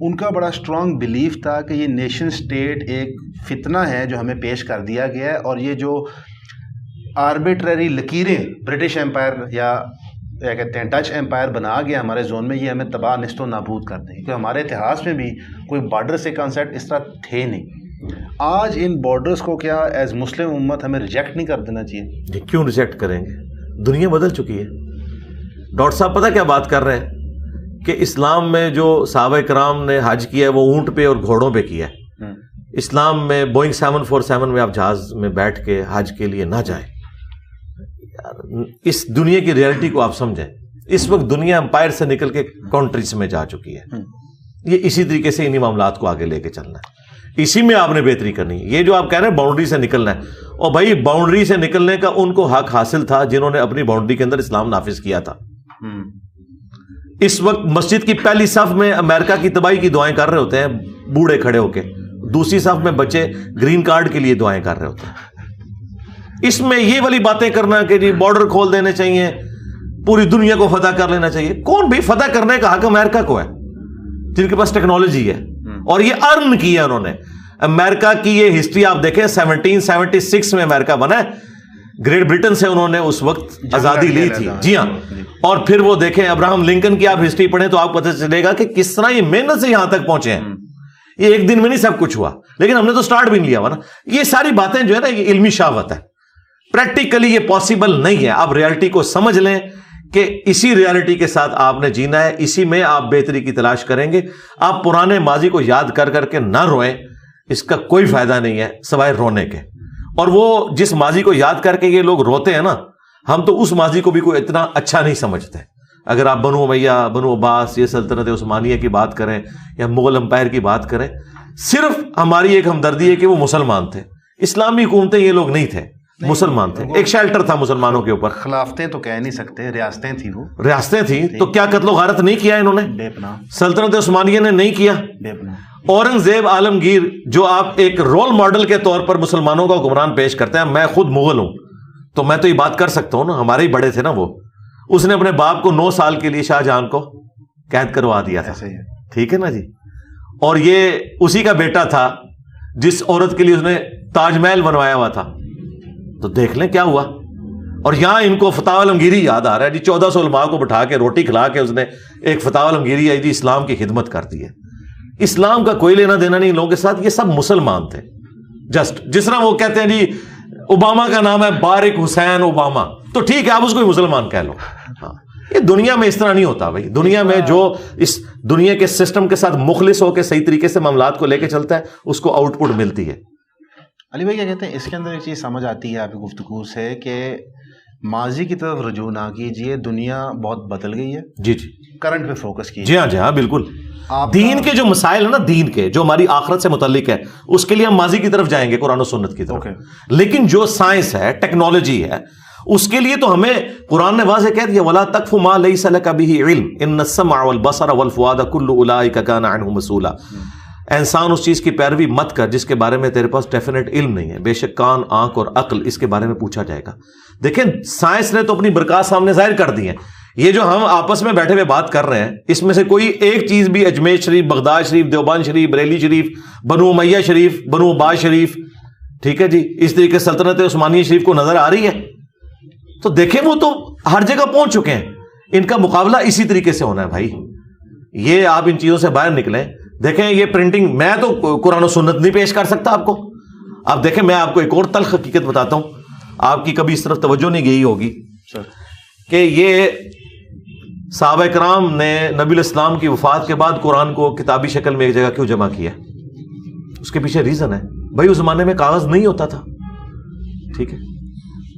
ان کا بڑا اسٹرانگ بلیف تھا کہ یہ نیشن سٹیٹ ایک فتنہ ہے جو ہمیں پیش کر دیا گیا ہے، اور یہ جو آربیٹری لکیریں برٹش امپائر یا کیا کہتے ہیں ڈچ امپائر بنا گیا ہمارے زون میں، یہ ہمیں تباہ نشت و نابود کر دیں. کیونکہ ہمارے اتہاس میں بھی کوئی بارڈر سے کانسیپٹ اس طرح تھے نہیں. آج ان بارڈرز کو کیا ایز مسلم امت ہمیں ریجیکٹ نہیں کر دینا چاہیے؟ کیوں ریجیکٹ کریں گے؟ دنیا بدل چکی ہے. ڈاکٹر صاحب پتہ کیا بات کر رہے ہیں کہ اسلام میں جو صحابہ کرام نے حج کیا ہے وہ اونٹ پہ اور گھوڑوں پہ کیا ہے. اسلام میں بوئنگ 747 میں آپ جہاز میں بیٹھ کے حج کے لیے نہ جائیں. اس دنیا کی ریئلٹی کو آپ سمجھیں. اس وقت دنیا امپائر سے نکل کے کنٹریز میں جا چکی ہے. یہ اسی طریقے سے انہی معاملات کو آگے لے کے چلنا ہے، اسی میں آپ نے بہتری کرنی ہے. یہ جو آپ کہہ رہے ہیں باؤنڈری سے نکلنا ہے، اور بھائی باؤنڈری سے نکلنے کا ان کو حق حاصل تھا جنہوں نے اپنی باؤنڈری کے اندر اسلام نافذ کیا تھا. اس وقت مسجد کی پہلی صف میں امریکہ کی تباہی کی دعائیں کر رہے ہوتے ہیں بوڑھے کھڑے ہو کے، دوسری صف میں بچے گرین کارڈ کے لیے دعائیں کر رہے ہوتے ہیں. اس میں یہ والی باتیں کرنا کہ جی بارڈر کھول دینے چاہیے، پوری دنیا کو فتح کر لینا چاہیے. کون بھی فتح کرنے کا حق امریکہ کو ہے جن کے پاس ٹیکنالوجی ہے اور یہ ارن کی ہے انہوں نے. امریکہ کی یہ ہسٹری آپ دیکھیں، 1776 میں امریکہ بنا ہے، گریٹ برٹن سے انہوں نے اس وقت آزادی لی تھی. جی ہاں. اور پھر وہ دیکھیں ابراہم لنکن کی آپ ہسٹری پڑھیں تو آپ کو پتہ چلے گا کہ کس طرح یہ محنت سے یہاں تک پہنچے ہیں. یہ ایک دن میں نہیں سب کچھ ہوا، لیکن ہم نے تو سٹارٹ بھی نہیں لیا ہوا نا. یہ ساری باتیں جو ہے نا یہ علمی شاوت ہے، پریکٹیکلی یہ پاسبل نہیں ہے. آپ ریالٹی کو سمجھ لیں کہ اسی ریالٹی کے ساتھ آپ نے جینا ہے، اسی میں آپ بہتری کی تلاش کریں گے. آپ پرانے ماضی کو یاد کر کر کے نہ روئیں، اس کا کوئی فائدہ نہیں ہے سوائے رونے کے. اور وہ جس ماضی کو یاد کر کے یہ لوگ روتے ہیں نا، ہم تو اس ماضی کو بھی کوئی اتنا اچھا نہیں سمجھتے. اگر آپ بنو امیہ، بنو عباس، یہ سلطنت عثمانیہ کی بات کریں یا مغل امپائر کی بات کریں، صرف ہماری ایک ہمدردی ہے کہ وہ مسلمان تھے، اسلامی حکومتیں یہ لوگ نہیں تھے. مسلمان تھے, ایک شیلٹر تھا مسلمانوں کے اوپر. خلافتیں تو کہہ نہیں سکتے, ریاستیں تھیں, وہ ریاستیں تھیں. تو کیا قتل و غارت نہیں کیا انہوں نے؟ بے پناہ. سلطنت عثمانیہ نے نہیں کیا. بے پناہ. اورنگزیب عالمگیر جو آپ ایک رول ماڈل کے طور پر مسلمانوں کا حکمران پیش کرتے ہیں, میں خود مغل ہوں تو میں تو یہ بات کر سکتا ہوں نا, ہمارے ہی بڑے تھے نا وہ. اس نے اپنے باپ کو 9 سال کے لیے شاہ جہاں کو قید کروا دیا تھا. ٹھیک ہے نا جی. اور یہ اسی کا بیٹا تھا جس عورت کے لیے اس نے تاج محل بنوایا ہوا تھا. تو دیکھ لیں کیا ہوا. اور یہاں ان کو فتح عالمگیری یاد آ رہا ہے جی. 1400 علماء کو بٹھا کے روٹی کھلا کے اس نے ایک فتح عالمگیری ہے جی, اسلام کی خدمت کرتی ہے. اسلام کا کوئی لینا دینا نہیں ان لوگوں کے ساتھ. یہ سب مسلمان تھے. جسٹ جس طرح وہ کہتے ہیں جی اوباما کا نام ہے بارک حسین اوباما, تو ٹھیک ہے آپ اس کو مسلمان کہہ لو. ہاں, یہ دنیا میں اس طرح نہیں ہوتا بھائی. دنیا میں جو اس دنیا کے سسٹم کے ساتھ مخلص ہو کے صحیح طریقے سے معاملات کو لے کے چلتا ہے اس کو آؤٹ پٹ ملتی ہے. علی بھائی کیا کہتے ہیں, اس کے اندر ایک چیز سمجھ آتی ہے آپ کی گفتگو سے کہ ماضی کی طرف رجوع نہ کیجیے, دنیا بہت بدل گئی ہے. جی جی. کرنٹ پہ فوکس کیجیے. جی ہاں جی ہاں بالکل. دین کے جو مسائل ہیں نا, دین کے جو ہماری آخرت سے متعلق ہے, اس کے لیے ہم ماضی کی طرف جائیں گے, قرآن و سنت کی طرف. لیکن جو سائنس ہے, ٹیکنالوجی ہے, اس کے لیے تو ہمیں قرآن نے واضح کہہ دیا وَلَا تَقْفُ مَا لَيْسَ لَكَ بِهِ عِلْمٌ إِنَّ السَّمْعَ وَالْبَصَرَ وَالْفُؤَادَ كُلُّ أُولَٰئِكَ كَانَ عَنْهُ مَسْئُولًا. انسان اس چیز کی پیروی مت کر جس کے بارے میں تیرے پاس ڈیفینیٹ علم نہیں ہے, بے شک کان, آنکھ اور عقل اس کے بارے میں پوچھا جائے گا. دیکھیں سائنس نے تو اپنی برکات سامنے ظاہر کر دی ہیں. یہ جو ہم آپس میں بیٹھے ہوئے بات کر رہے ہیں, اس میں سے کوئی ایک چیز بھی اجمیر شریف, بغداد شریف, دیوبند شریف, بریلی شریف, بنو امیہ شریف, بنو عباس شریف, ٹھیک ہے جی, اس طریقے سلطنت عثمانیہ شریف کو نظر آ رہی ہے؟ تو دیکھیں وہ تو ہر جگہ پہنچ چکے ہیں. ان کا مقابلہ اسی طریقے سے ہونا ہے بھائی. یہ آپ ان چیزوں سے باہر نکلیں. دیکھیں یہ پرنٹنگ, میں تو قرآن و سنت نہیں پیش کر سکتا آپ کو. آپ دیکھیں میں آپ کو ایک اور تلخ حقیقت بتاتا ہوں, آپ کی کبھی اس طرف توجہ نہیں گئی ہوگی کہ یہ صحابہ کرام نے نبی الاسلام کی وفات کے بعد قرآن کو کتابی شکل میں ایک جگہ کیوں جمع کیا. اس کے پیچھے ریزن ہے بھائی, اس زمانے میں کاغذ نہیں ہوتا تھا. ٹھیک ہے,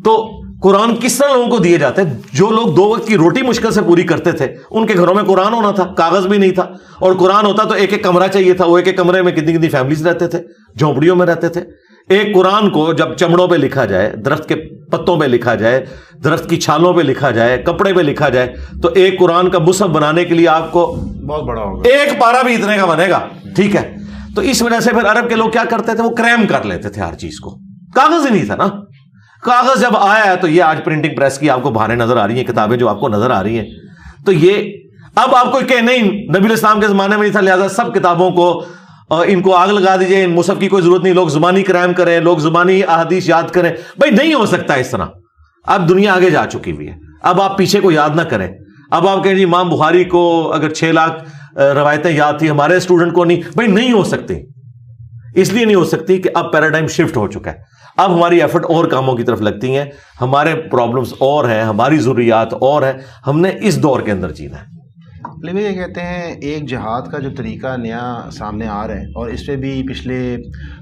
تو قرآن کس طرح لوگوں کو دیے جاتے ہیں؟ جو لوگ 2 وقت کی روٹی مشکل سے پوری کرتے تھے ان کے گھروں میں قرآن ہونا تھا, کاغذ بھی نہیں تھا. اور قرآن ہوتا تو ایک ایک کمرہ چاہیے تھا, وہ ایک ایک کمرے میں کتنی کتنی فیملیز رہتے تھے, جھونپڑیوں میں رہتے تھے. ایک قرآن کو جب چمڑوں پہ لکھا جائے, درخت کے پتوں پہ لکھا جائے, درخت کی چھالوں پہ لکھا جائے, کپڑے پہ لکھا جائے, تو ایک قرآن کا مصحف بنانے کے لیے آپ کو بہت بڑا ہوگا, ایک پارا بھی اتنے کا بنے گا. ٹھیک ہے, تو اس وجہ سے پھر عرب کے لوگ کیا کرتے تھے, وہ کریم کر لیتے تھے ہر چیز کو. کاغذ ہی نہیں تھا نا. کاغذ جب آیا ہے تو یہ آج پرنٹنگ پریس کی آپ کو بہانیں نظر آ رہی ہیں, کتابیں جو آپ کو نظر آ رہی ہیں, تو یہ اب آپ کو کہ نہیں نبی الاسلام کے زمانے میں نہیں تھا, لہذا سب کتابوں کو ان کو آگ لگا دیجئے, ان مصحف کی کوئی ضرورت نہیں, لوگ زبانی کرائم کریں, لوگ زبانی احادیث یاد کریں. بھائی نہیں ہو سکتا اس طرح. اب دنیا آگے جا چکی ہوئی ہے, اب آپ پیچھے کو یاد نہ کریں. اب آپ کہیں جی امام بخاری کو اگر 6 لاکھ روایتیں یاد تھی, ہمارے اسٹوڈنٹ کو نہیں. بھائی نہیں ہو سکتی, اس لیے نہیں ہو سکتی کہ اب پیراڈائم شفٹ ہو چکا ہے. اب ہماری ایفرٹ اور کاموں کی طرف لگتی ہیں, ہمارے پرابلمز اور ہیں, ہماری ضروریات اور ہیں, ہم نے اس دور کے اندر جینا ہے. لیکن یہ کہتے ہیں ایک جہاد کا جو طریقہ نیا سامنے آ رہا ہے, اور اس پہ بھی پچھلے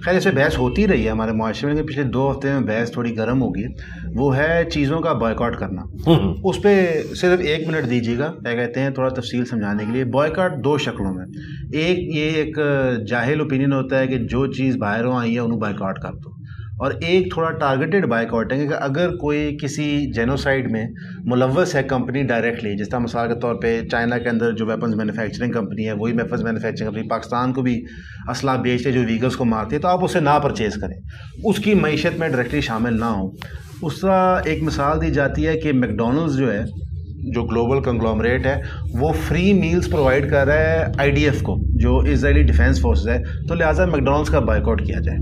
خیر اس پہ بحث ہوتی رہی ہے ہمارے معاشرے میں, پچھلے 2 ہفتے میں بحث تھوڑی گرم ہوگی, وہ ہے چیزوں کا بائیکاٹ کرنا. اس پہ صرف 1 منٹ دیجیے گا, کیا کہتے ہیں تھوڑا تفصیل سمجھانے کے لیے. بائیکاٹ 2 شکلوں میں, ایک جاہل اوپینین ہوتا ہے کہ جو چیز باہروں آئی ہے انہوں بائیکاٹ کر دو, اور ایک تھوڑا ٹارگیٹڈ بائیکاٹنگ ہے کہ اگر کوئی کسی جینوسائڈ میں ملوث ہے کمپنی ڈائریکٹلی, جس طرح مثال کے طور پہ چائنا کے اندر جو ویپنز مینوفیکچرنگ کمپنی ہے وہی ویپنز مینوفیکچرنگ کمپنی پاکستان کو بھی اسلحہ بیچتے جو ویگلز کو مارتی ہے, تو آپ اسے نہ پرچیز کریں, اس کی معیشت میں ڈائریکٹلی شامل نہ ہوں. اس طرح ایک مثال دی جاتی ہے کہ میکڈونلڈز جو ہے, جو گلوبل کنگلومریٹ ہے, وہ فری میلز پرووائڈ کر رہا ہے IDF کو, جو اسرائیلی ڈیفینس فورسز ہے, تو لہٰذا میکڈونلڈز کا بائیکاٹ کیا جائے.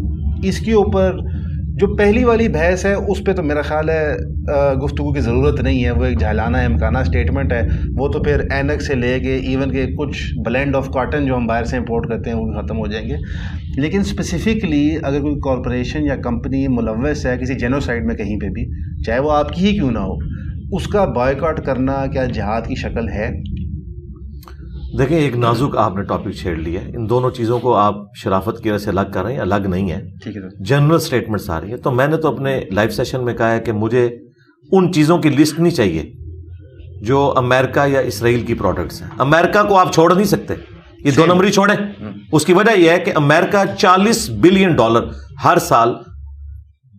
اس کے اوپر جو پہلی والی بحث ہے اس پہ تو میرا خیال ہے گفتگو کی ضرورت نہیں ہے, وہ ایک جہلانہ امکانہ اسٹیٹمنٹ ہے. وہ تو پھر اینک سے لے کے ایون کہ کچھ بلینڈ آف کاٹن جو ہم باہر سے امپورٹ کرتے ہیں وہ بھی ختم ہو جائیں گے. لیکن اسپیسیفکلی اگر کوئی کارپوریشن یا کمپنی ملوث ہے کسی جینوسائڈ میں کہیں پہ بھی, چاہے وہ آپ کی ہی کیوں نہ ہو, اس کا بائیکاٹ کرنا کیا جہاد کی شکل ہے؟ دیکھیں ایک نازک آپ نے ٹاپک چھیڑ لیا ہے. ان دونوں چیزوں کو آپ شرافت کی وجہ سے الگ کر رہے ہیں, الگ نہیں ہے, جنرل اسٹیٹمنٹس آ رہی ہیں. تو میں نے تو اپنے لائیو سیشن میں کہا ہے کہ مجھے ان چیزوں کی لسٹ نہیں چاہیے جو امریکہ یا اسرائیل کی پروڈکٹس ہیں. امریکہ کو آپ چھوڑ نہیں سکتے, یہ 2 نمبری چھوڑیں. اس کی وجہ یہ ہے کہ امریکہ $40 بلین ہر سال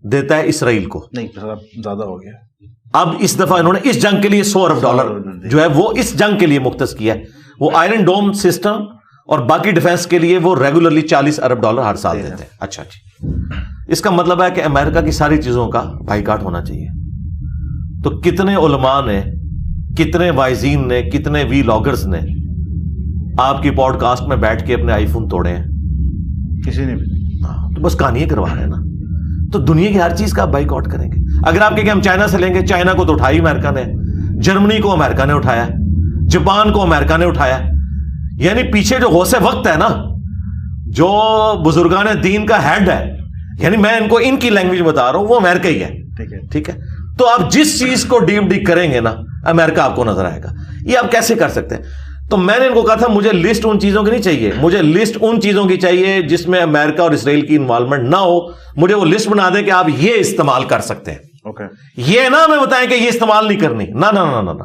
دیتا ہے اسرائیل کو. نہیں زیادہ ہو گیا. اب اس دفعہ انہوں نے اس جنگ کے لیے $100 ارب جو ہے وہ اس جنگ کے لیے مختص کیا ہے. وہ آئرن ڈوم سسٹم اور باقی ڈیفنس کے لیے وہ ریگولرلی $40 ارب ہر سال دیتے ہیں. اچھا جی, اس کا مطلب ہے کہ امریکہ کی ساری چیزوں کا بائیکاٹ ہونا چاہیے. تو کتنے علماء نے, کتنے وائزین نے, کتنے وی لاگرز نے آپ کی پوڈ کاسٹ میں بیٹھ کے اپنے آئی فون توڑے ہیں؟ کسی نے بھی. تو بس کہانی کروا رہے ہیں نا. تو دنیا کی ہر چیز کا آپ بائک آؤٹ کریں گے. اگر آپ کہ ہم چائنا سے لیں گے, چائنا کو تو اٹھائی امریکہ نے, جرمنی کو امریکہ نے اٹھایا, جاپان کو امریکہ نے اٹھایا. یعنی پیچھے جو غوث وقت ہے نا, جو بزرگان دین کا ہیڈ ہے, یعنی میں ان کو ان کی لینگویج بتا رہا ہوں, وہ امریکہ ہی ہے. ٹھیک ہے. تو آپ جس چیز کو ڈیپ ڈیپ کریں گے نا, امریکہ آپ کو نظر آئے گا. یہ آپ کیسے کر سکتے ہیں؟ تو میں نے ان کو کہا تھا مجھے لسٹ ان چیزوں کی نہیں چاہیے, مجھے لسٹ ان چیزوں کی چاہیے جس میں امریکہ اور اسرائیل کی انوالومنٹ نہ ہو. مجھے وہ لسٹ بنا دیں کہ آپ یہ استعمال کر سکتے ہیں. یہ نہ ہمیں بتائیں کہ یہ استعمال نہیں کرنی. نہ نہ نہ نہ,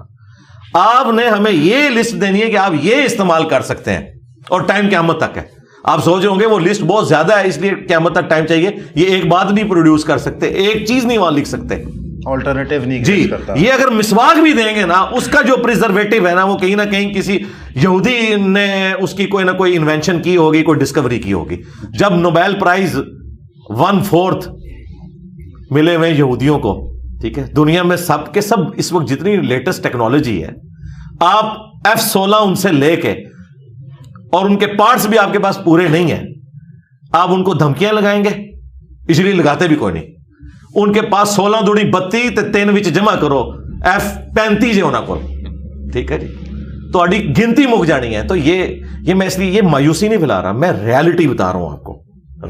آپ نے ہمیں یہ لسٹ دینی ہے کہ آپ یہ استعمال کر سکتے ہیں, اور ٹائم قیامت تک ہے. آپ سوچ رہے ہوں گے وہ لسٹ بہت زیادہ ہے اس لیے قیامت تک ٹائم چاہیے. یہ ایک بات نہیں پروڈیوس کر سکتے, ایک چیز نہیں وہاں لکھ سکتے, آلٹرنیٹو نہیں جی کرتا. یہ اگر مسواک بھی دیں گے نا, اس کا جو پریزرویٹو ہے نا, وہ کہیں نہ کہیں کسی یہودی نے اس کی کوئی نہ کوئی انوینشن کی ہوگی, کوئی ڈسکوری کی ہوگی. جب نوبیل پرائز 1/4 ملے ہوئے یہودیوں کو, ٹھیک ہے, دنیا میں سب کے سب اس وقت جتنی لیٹسٹ ٹیکنالوجی ہے, آپ F-16 ان سے لے کے, اور ان کے پارٹس بھی آپ کے پاس پورے نہیں ہیں, آپ ان کو دھمکیاں لگائیں گے, اس لیے لگاتے بھی کوئی نہیں. ان کے پاس 16 دوڑی 32 تے 3 وچ جمع کرو F-35 جو ہونا کرو. ٹھیک ہے جی, تو اڈی گنتی مک جانی ہے. تو یہ میں اس لیے یہ مایوسی نہیں پھیلا رہا, میں ریالٹی بتا رہا ہوں آپ کو.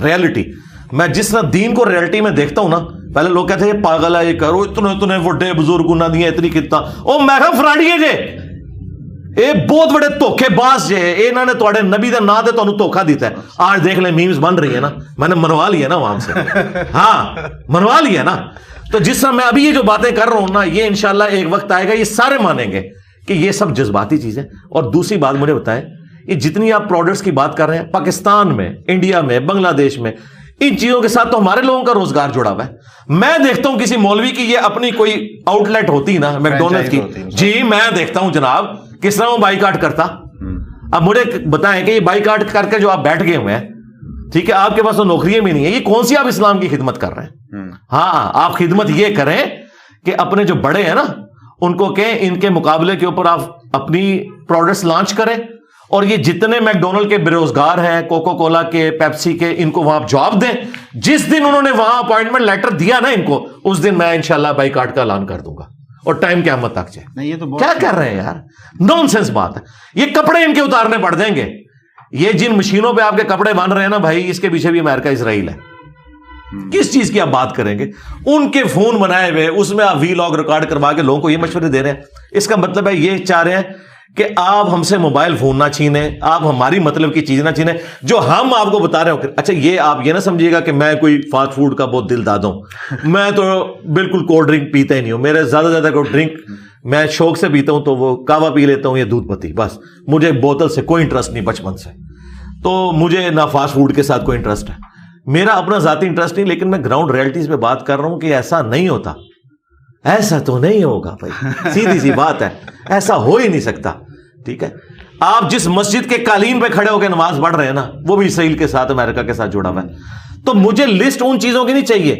ریالٹی میں جس طرح دین کو ریالٹی میں دیکھتا ہوں نا, پہلے لوگ کہتے ہیں یہ پاگل ہے, یہ کرو اتنے وڈے بزرگ نہ دیا اتنی کتا, او میں کہا فراڈی ہے جے, اے بہت بڑے دھوکے باز جے, انہوں نے تواڈے نبی دا نام تے تانوں دھوکا دیتا ہے. آج دیکھ لیں میمز بن رہی ہے نا, میں نے منوا لیا نا وہاں سے, ہاں منوا لیا نا. تو جس طرح میں ابھی یہ جو باتیں کر رہا ہوں نا, یہ انشاءاللہ ایک وقت آئے گا یہ سارے مانیں گے کہ یہ سب جذباتی چیزیں. اور دوسری بات مجھے بتائیں, یہ جتنی آپ پروڈکٹس کی بات کر رہے ہیں, پاکستان میں, انڈیا میں, بنگلہ دیش میں, ان چیزوں کے ساتھ تو ہمارے لوگوں کا روزگار جڑا ہوا ہے. میں دیکھتا ہوں کسی مولوی کی یہ اپنی کوئی آؤٹ لیٹ ہوتی نا میکڈونلڈ کی, جی میں دیکھتا ہوں جناب کس طرح وہ بائیکاٹ کرتا. اب مجھے بتائیں کہ یہ بائیکاٹ کر کے جو آپ بیٹھ گئے ہوئے ہیں, ٹھیک ہے, آپ کے پاس تو نوکریاں بھی نہیں ہے, یہ کون سی آپ اسلام کی خدمت کر رہے ہیں؟ ہاں آپ خدمت یہ کریں کہ اپنے جو بڑے ہیں نا ان کو کہیں ان کے مقابلے کے اوپر آپ اپنی پروڈکٹس لانچ کریں, اور یہ جتنے میکڈونلڈ کے بے روزگار ہیں, کوکو کولا کے, پیپسی کے, ان کو وہاں جاب دیں. جس دن انہوں نے وہاں اپوائنٹمنٹ لیٹر دیا نا ان کو, اس دن میں انشاءاللہ بائیکاٹ کا اعلان کر دوں گا, اور ٹائم قیامت تک جائے. یہ تو کیا کر رہے ہیں یار, نون سینس بات ہے. یہ کپڑے ان کے اتارنے پڑ جائیں گے. یہ جن مشینوں پہ آپ کے کپڑے بن رہے ہیں نا بھائی, اس کے پیچھے بھی امریکہ اسرائیل ہے. کس چیز کی آپ بات کریں گے؟ ان کے فون بنائے ہوئے, اس میں آپ وی لاگ ریکارڈ کروا کے لوگوں کو یہ مشورے دے رہے ہیں. اس کا مطلب ہے یہ چاہ رہے ہیں کہ آپ ہم سے موبائل فون نہ چھینیں, آپ ہماری مطلب کی چیز نہ چھینیں جو ہم آپ کو بتا رہے ہوں. اچھا یہ آپ یہ نہ سمجھیے گا کہ میں کوئی فاسٹ فوڈ کا بہت دل دادا ہوں, میں تو بالکل کولڈ ڈرنک پیتا ہی نہیں ہوں. میرے زیادہ سے زیادہ کوئی ڈرنک میں شوق سے پیتا ہوں تو وہ کہوہ پی لیتا ہوں یا دودھ پتی, بس. مجھے بوتل سے کوئی انٹرسٹ نہیں بچپن سے, تو مجھے نہ فاسٹ فوڈ کے ساتھ کوئی انٹرسٹ ہے. میرا اپنا ذاتی انٹرسٹ نہیں, لیکن میں گراؤنڈ ریئلٹیز پہ بات کر رہا ہوں کہ ایسا نہیں ہوتا. ایسا تو نہیں ہوگا بھائی, سیدھی سی بات ہے, ایسا ہو ہی نہیں سکتا. ٹھیک ہے, آپ جس مسجد کے قالین پہ کھڑے ہو کے نماز پڑھ رہے ہیں نا, وہ بھی اسرائیل کے ساتھ, امریکہ کے ساتھ جڑا ہوا ہے. تو مجھے لسٹ ان چیزوں کی نہیں چاہیے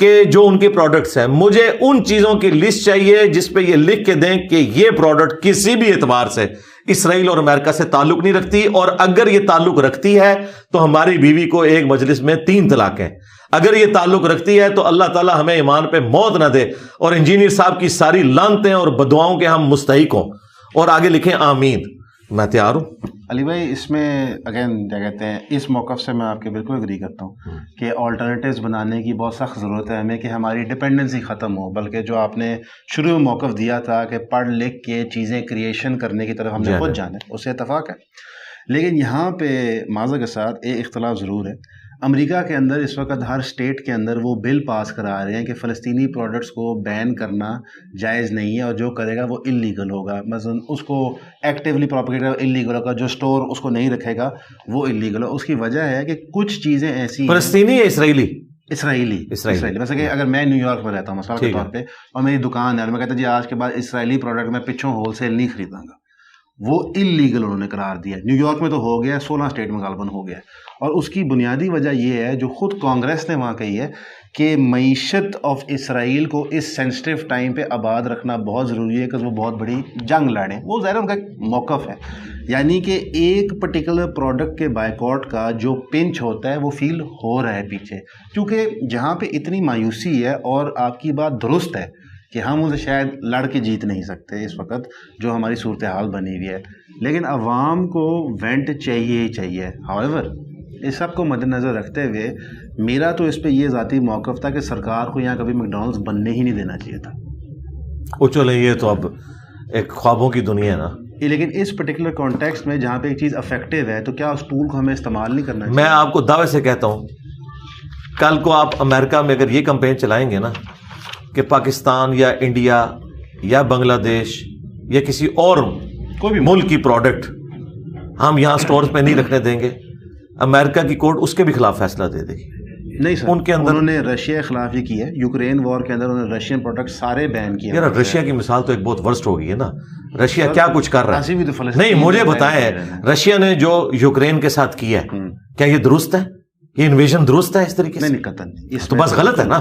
کہ جو ان کے پروڈکٹس ہیں, مجھے ان چیزوں کی لسٹ چاہیے جس پہ یہ لکھ کے دیں کہ یہ پروڈکٹ کسی بھی اعتبار سے اسرائیل اور امریکہ سے تعلق نہیں رکھتی, اور اگر یہ تعلق رکھتی ہے تو ہماری بیوی کو ایک مجلس میں 3 طلاقیں. اگر یہ تعلق رکھتی ہے تو اللہ تعالیٰ ہمیں ایمان پہ موت نہ دے, اور انجینئر صاحب کی ساری لعنتیں اور بددعاؤں کے ہم مستحق ہوں, اور آگے لکھیں آمین. میں تیار ہوں. علی بھائی, اس میں اگین کیا کہتے ہیں, اس موقف سے میں آپ کے بالکل اگری کرتا ہوں کہ آلٹرنیٹیوز بنانے کی بہت سخت ضرورت ہے ہمیں, کہ ہماری ڈپینڈنسی ختم ہو. بلکہ جو آپ نے شروع میں موقف دیا تھا کہ پڑھ لکھ کے چیزیں کریشن کرنے کی طرف ہم نے خود جانا ہے, اس سے اتفاق ہے. لیکن یہاں پہ معذرت کے ساتھ ایک اختلاف ضرور ہے. امریکہ کے اندر اس وقت ہر اسٹیٹ کے اندر وہ بل پاس کرا رہے ہیں کہ فلسطینی پروڈکٹس کو بین کرنا جائز نہیں ہے, اور جو کرے گا وہ انلیگل ہوگا. مثلا اس کو ایکٹیولی پروپیگیٹ انلیگل ہوگا, جو اسٹور اس کو نہیں رکھے گا وہ انلیگل ہو. اس کی وجہ ہے کہ کچھ چیزیں ایسی فلسطینی یا اسرائیلی, اسرائیلی جیسے کہ اگر میں نیو یارک میں رہتا ہوں مثال کے طور پہ اور میری دکان ہے اور میں کہتا جی آج کے بعد اسرائیلی پروڈکٹ میں پچھوں ہول سیل نہیں خریدوں گا, وہ انلیگل انہوں نے قرار دیا. نیو یارک میں تو ہو گیا, 16 اسٹیٹ میں غالباً ہو گیا. اور اس کی بنیادی وجہ یہ ہے جو خود کانگریس نے وہاں کہی ہے کہ معیشت آف اسرائیل کو اس سینسٹیو ٹائم پہ آباد رکھنا بہت ضروری ہے کہ وہ بہت بڑی جنگ لڑیں. وہ ظاہر ان کا ایک موقف ہے, یعنی کہ ایک پرٹیکولر پروڈکٹ کے بائیکاٹ کا جو پنچ ہوتا ہے وہ فیل ہو رہا ہے پیچھے, کیونکہ جہاں پہ اتنی مایوسی ہے. اور آپ کی بات درست ہے کہ ہم اسے شاید لڑ کے جیت نہیں سکتے اس وقت جو ہماری صورتحال بنی ہوئی ہے, لیکن عوام کو وینٹ چاہیے ہی چاہیے. ہاؤیور اس سب کو مد نظر رکھتے ہوئے میرا تو اس پہ یہ ذاتی موقف تھا کہ سرکار کو یہاں کبھی میکڈونلڈس بننے ہی نہیں دینا چاہیے تھا. وہ چلے یہ تو اب ایک خوابوں کی دنیا ہے نا, لیکن اس پرٹیکولر کانٹیکسٹ میں جہاں پہ ایک چیز افیکٹو ہے تو کیا اس ٹول کو ہمیں استعمال نہیں کرنا چاہیے؟ میں آپ کو دعوے سے کہتا ہوں کل کو آپ امریکہ میں اگر یہ کمپین چلائیں گے نا کہ پاکستان یا انڈیا یا بنگلہ دیش یا کسی اور کوئی بھی ملک کی پروڈکٹ ہم یہاں سٹورز پہ نہیں رکھنے دیں گے, امریکہ کی کورٹ اس کے بھی خلاف فیصلہ دے دے گی. نہیں سر, ان کے اندر انہوں نے رشیا کے خلاف یہ کیا ہے, یوکرین وار کے اندر انہوں نے رشین پروڈکٹ سارے بین کیے. یار رشیا کی مثال تو ایک بہت ورسٹ ہو گئی ہے نا, رشیا کیا کچھ کر رہا ہے. نہیں مجھے بتائیں رشیا نے جو یوکرین کے ساتھ کیا ہے کیا یہ درست ہے؟ یہ انویژن درست ہے اس طریقے سے؟ نہیں, تو بس غلط ہے نا.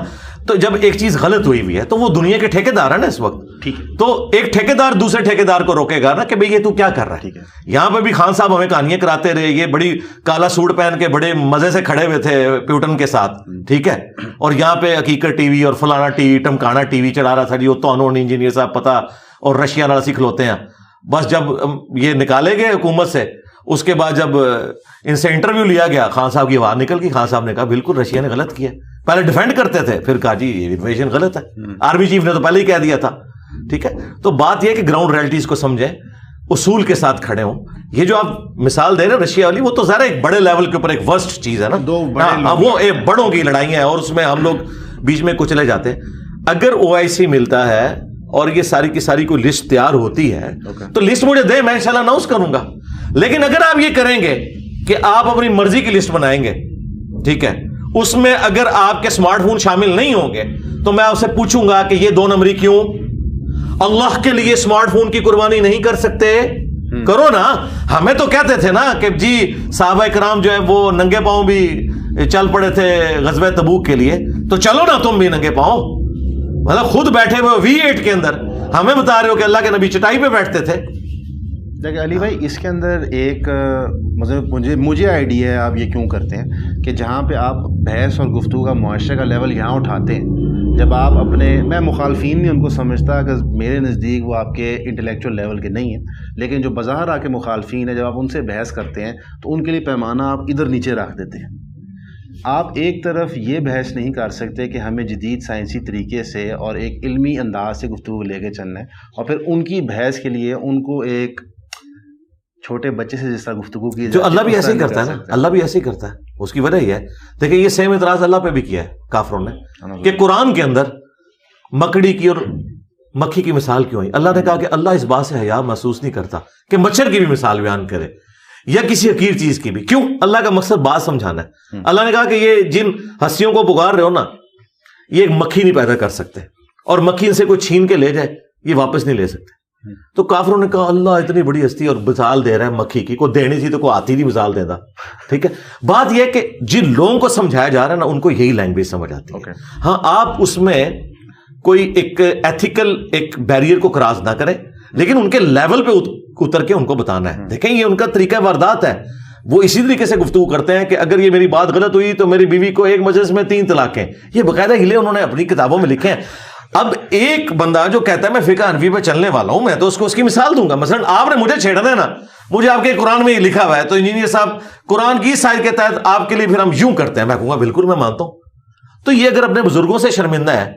تو جب ایک چیز غلط ہوئی ہوئی ہے تو وہ دنیا کے ٹھیکیدار ہیں نا اس وقت, ٹھیک ہے, تو ایک ٹھیکیدار دوسرے ٹھیکیدار کو روکے گا نا کہ بھئی یہ تو کیا کر رہا ہے. یہاں پہ بھی خان صاحب ہمیں کہانیاں کراتے رہے, یہ بڑی کالا سوٹ پہن کے بڑے مزے سے کھڑے ہوئے تھے پیوٹن کے ساتھ, ٹھیک ہے, اور یہاں پہ حقیقت ٹی وی اور فلانا ٹی وی ٹمکانا ٹی وی چلا رہا تھا جی, وہ تو انجینئر صاحب پتہ اور رشیا نال اسی کھلوتے ہیں. بس جب یہ نکالے گئے حکومت سے اس کے بعد جب ان سے انٹرویو لیا گیا خان صاحب کی آواز نکل گئی, خان صاحب نے کہا بالکل رشیا نے غلط کیا. پہلے ڈیفینڈ کرتے تھے, پھر کہا جی یہ انویژن غلط ہے. آرمی چیف نے تو پہلے ہی کہہ دیا تھا, ٹھیک ہے. تو بات یہ ہے کہ گراؤنڈ ریئلٹیز کو سمجھیں, اصول کے ساتھ کھڑے ہوں. یہ جو آپ مثال دے رہے ہیں رشیا والی, وہ تو ذرا ایک بڑے لیول کے اوپر ایک ورسٹ چیز ہے نا, وہ ایک بڑوں کی لڑائیاں ہیں اور اس میں ہم لوگ بیچ میں کچلے جاتے ہیں. اگر OIC ملتا ہے اور یہ ساری کی ساری کوئی لسٹ تیار ہوتی ہے تو لسٹ مجھے دیں, میں انشاءاللہ اناؤنس کروں گا. لیکن اگر آپ یہ کریں گے کہ آپ اپنی مرضی کی لسٹ بنائیں گے, ٹھیک ہے, اس میں اگر آپ کے اسمارٹ فون شامل نہیں ہوں گے تو میں آپ سے پوچھوں گا کہ یہ 2 نمبری کیوں؟ اللہ کے لیے اسمارٹ فون کی قربانی نہیں کر سکتے؟ کرو نا. ہمیں تو کہتے تھے نا کہ جی صحابہ کرام جو ہے وہ ننگے پاؤں بھی چل پڑے تھے غزوہ تبوک کے لیے, تو چلو نا تم بھی ننگے پاؤں. مطلب خود بیٹھے ہوئے V8 کے اندر ہمیں بتا رہے ہو کہ اللہ کے نبی چٹائی پہ بیٹھتے تھے. دیکھیں علی بھائی, اس کے اندر ایک مجھے آئیڈیا ہے آپ یہ کیوں کرتے ہیں کہ جہاں پہ آپ بحث اور گفتگو کا معاشرے کا لیول یہاں اٹھاتے ہیں, جب آپ اپنے, میں مخالفین نہیں ان کو سمجھتا کہ میرے نزدیک وہ آپ کے انٹلیکچوئل لیول کے نہیں ہیں, لیکن جو بظاہر آ کے مخالفین ہیں جب آپ ان سے بحث کرتے ہیں تو ان کے لیے پیمانہ آپ ادھر نیچے رکھ دیتے ہیں. آپ ایک طرف یہ بحث نہیں کر سکتے کہ ہمیں جدید سائنسی طریقے سے اور ایک علمی انداز سے گفتگو لے کے چلنا ہے, اور پھر ان کی بحث کے لیے ان کو ایک چھوٹے بچے سے جس طرح گفتگو کی جو اللہ بھی ایسے ہی کرتا ہے نا, اللہ بھی ایسے ہی کرتا ہے. اس کی وجہ یہ ہے, دیکھیں یہ سیم اعتراض اللہ پہ بھی کیا ہے کافروں نے کہ قرآن کے اندر مکڑی کی اور مکھی کی مثال کیوں آئی. اللہ نے کہا کہ اللہ اس بات سے حیا محسوس نہیں کرتا کہ مچھر کی بھی مثال بیان کرے یا کسی حقیر چیز کی بھی. کیوں؟ اللہ کا مقصد بات سمجھانا ہے. اللہ نے کہا کہ یہ جن ہستیوں کو پکار رہے ہو نا, یہ ایک مکھی نہیں پیدا کر سکتے, اور مکھی ان سے کوئی چھین کے لے جائے یہ واپس نہیں لے سکتے. تو کافروں نے کہا اللہ اتنی بڑی ہستی اور مثال دے رہا ہے مکھی کی, کوئی دینی تھی تو کوئی آتی نہیں مثال دینا. ٹھیک ہے, بات یہ ہے کہ جن لوگوں کو سمجھایا جا رہا ہے نا ان کو یہی لینگویج سمجھ آتی ہے. ہاں آپ اس میں کوئی ایک ایتھیکل ایک بیریئر کو کراس نہ کریں, لیکن ان کے لیول پہ اتر کے ان کو بتانا ہے. دیکھیں یہ ان کا طریقہ واردات ہے, وہ اسی طریقے سے گفتگو کرتے ہیں کہ اگر یہ میری بات غلط ہوئی تو میری بیوی کو ایک مجلس میں 3 طلاقیں. یہ باقاعدہ ہلے انہوں نے اپنی کتابوں میں لکھے ہیں. اب ایک بندہ جو کہتا ہے میں فقہ حنفی پہ چلنے والا ہوں, میں تو اس کو اس کی مثال دوں گا. مثلا آپ نے مجھے چھیڑنا ہے نا, مجھے آپ کے قرآن میں یہ لکھا ہوا ہے تو انجینئر صاحب قرآن کی سائز کے تحت آپ کے لیے پھر ہم یوں کرتے ہیں. میں کہوں گا بالکل میں مانتا ہوں. تو یہ اگر اپنے بزرگوں سے شرمندہ ہے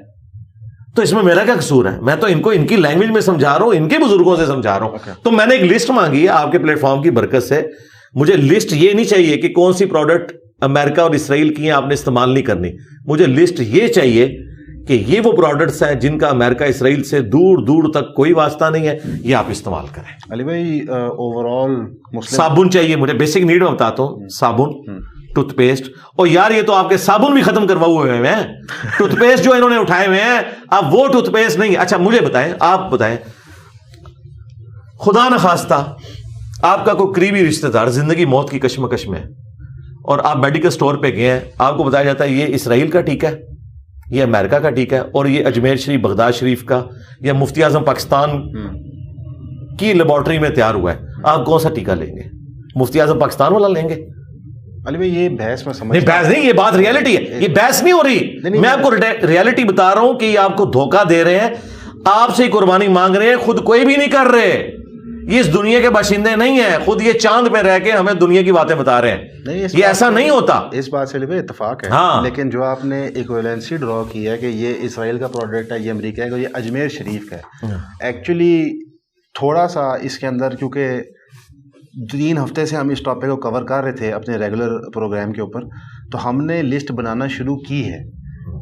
تو اس میں میرا کیا قصور ہے؟ میں تو ان کو ان کی لینگویج میں سمجھا رہا ہوں, ان کے بزرگوں سے سمجھا رہا ہوں. تو میں نے ایک لسٹ مانگی ہے آپ کے پلیٹ فارم کی برکت سے. مجھے لسٹ یہ نہیں چاہیے کہ کون سی پروڈکٹ امریکہ اور اسرائیل کی ہیں آپ نے استعمال نہیں کرنی. مجھے لسٹ یہ چاہیے کہ یہ وہ پروڈکٹس ہیں جن کا امریکہ اسرائیل سے دور دور تک کوئی واسطہ نہیں ہے, یہ آپ استعمال کریں. علی بھائی اوور آل صابن چاہیے مجھے, بیسک نیڈ میں بتاتا ہوں. صابن, ٹوتھ پیسٹ. اور یار یہ تو آپ کے صابن بھی ختم کروا ہوئے ہیں ٹوتھ پیسٹ جو انہوں نے اٹھائے ہوئے ہیں. اب وہ ٹوتھ پیسٹ نہیں. اچھا مجھے بتائیں, آپ بتائیں, خدا نخواستہ آپ کا کوئی قریبی رشتہ دار زندگی موت کی کشمکش میں اور آپ میڈیکل سٹور پہ گئے ہیں, آپ کو بتایا جاتا ہے یہ اسرائیل کا ٹیکہ ہے, یہ امریکہ کا ٹیکہ ہے, اور یہ اجمیر شریف بغداد شریف کا یا مفتی اعظم پاکستان کی لیبارٹری میں تیار ہوا ہے, آپ کون سا ٹیکہ لیں گے؟ مفتی اعظم پاکستان والا لیں گے؟ علی بھائی یہ بحث میں سمجھ نہیں, بحث نہیں, یہ بات ریالٹی ہے, یہ بحث نہیں ہو رہی. میں آپ کو ریالٹی بتا رہا ہوں کہ یہ آپ کو دھوکہ دے رہے ہیں, آپ سے قربانی مانگ رہے ہیں, خود کوئی بھی نہیں کر رہے. یہ اس دنیا کے باشندے نہیں ہیں, خود یہ چاند پہ رہ کے ہمیں دنیا کی باتیں بتا رہے ہیں. یہ ایسا نہیں ہوتا. اس بات سے بھی اتفاق ہے, لیکن جو آپ نے ایکویلنسی ڈرا کی ہے کہ یہ اسرائیل کا پروڈکٹ ہے, یہ امریکہ کا, یہ اجمیر شریف کا ہے, ایکچولی تھوڑا سا اس کے اندر, کیونکہ 3 ہفتے سے ہم اس ٹاپک کو کور کر رہے تھے اپنے ریگولر پروگرام کے اوپر, تو ہم نے لسٹ بنانا شروع کی ہے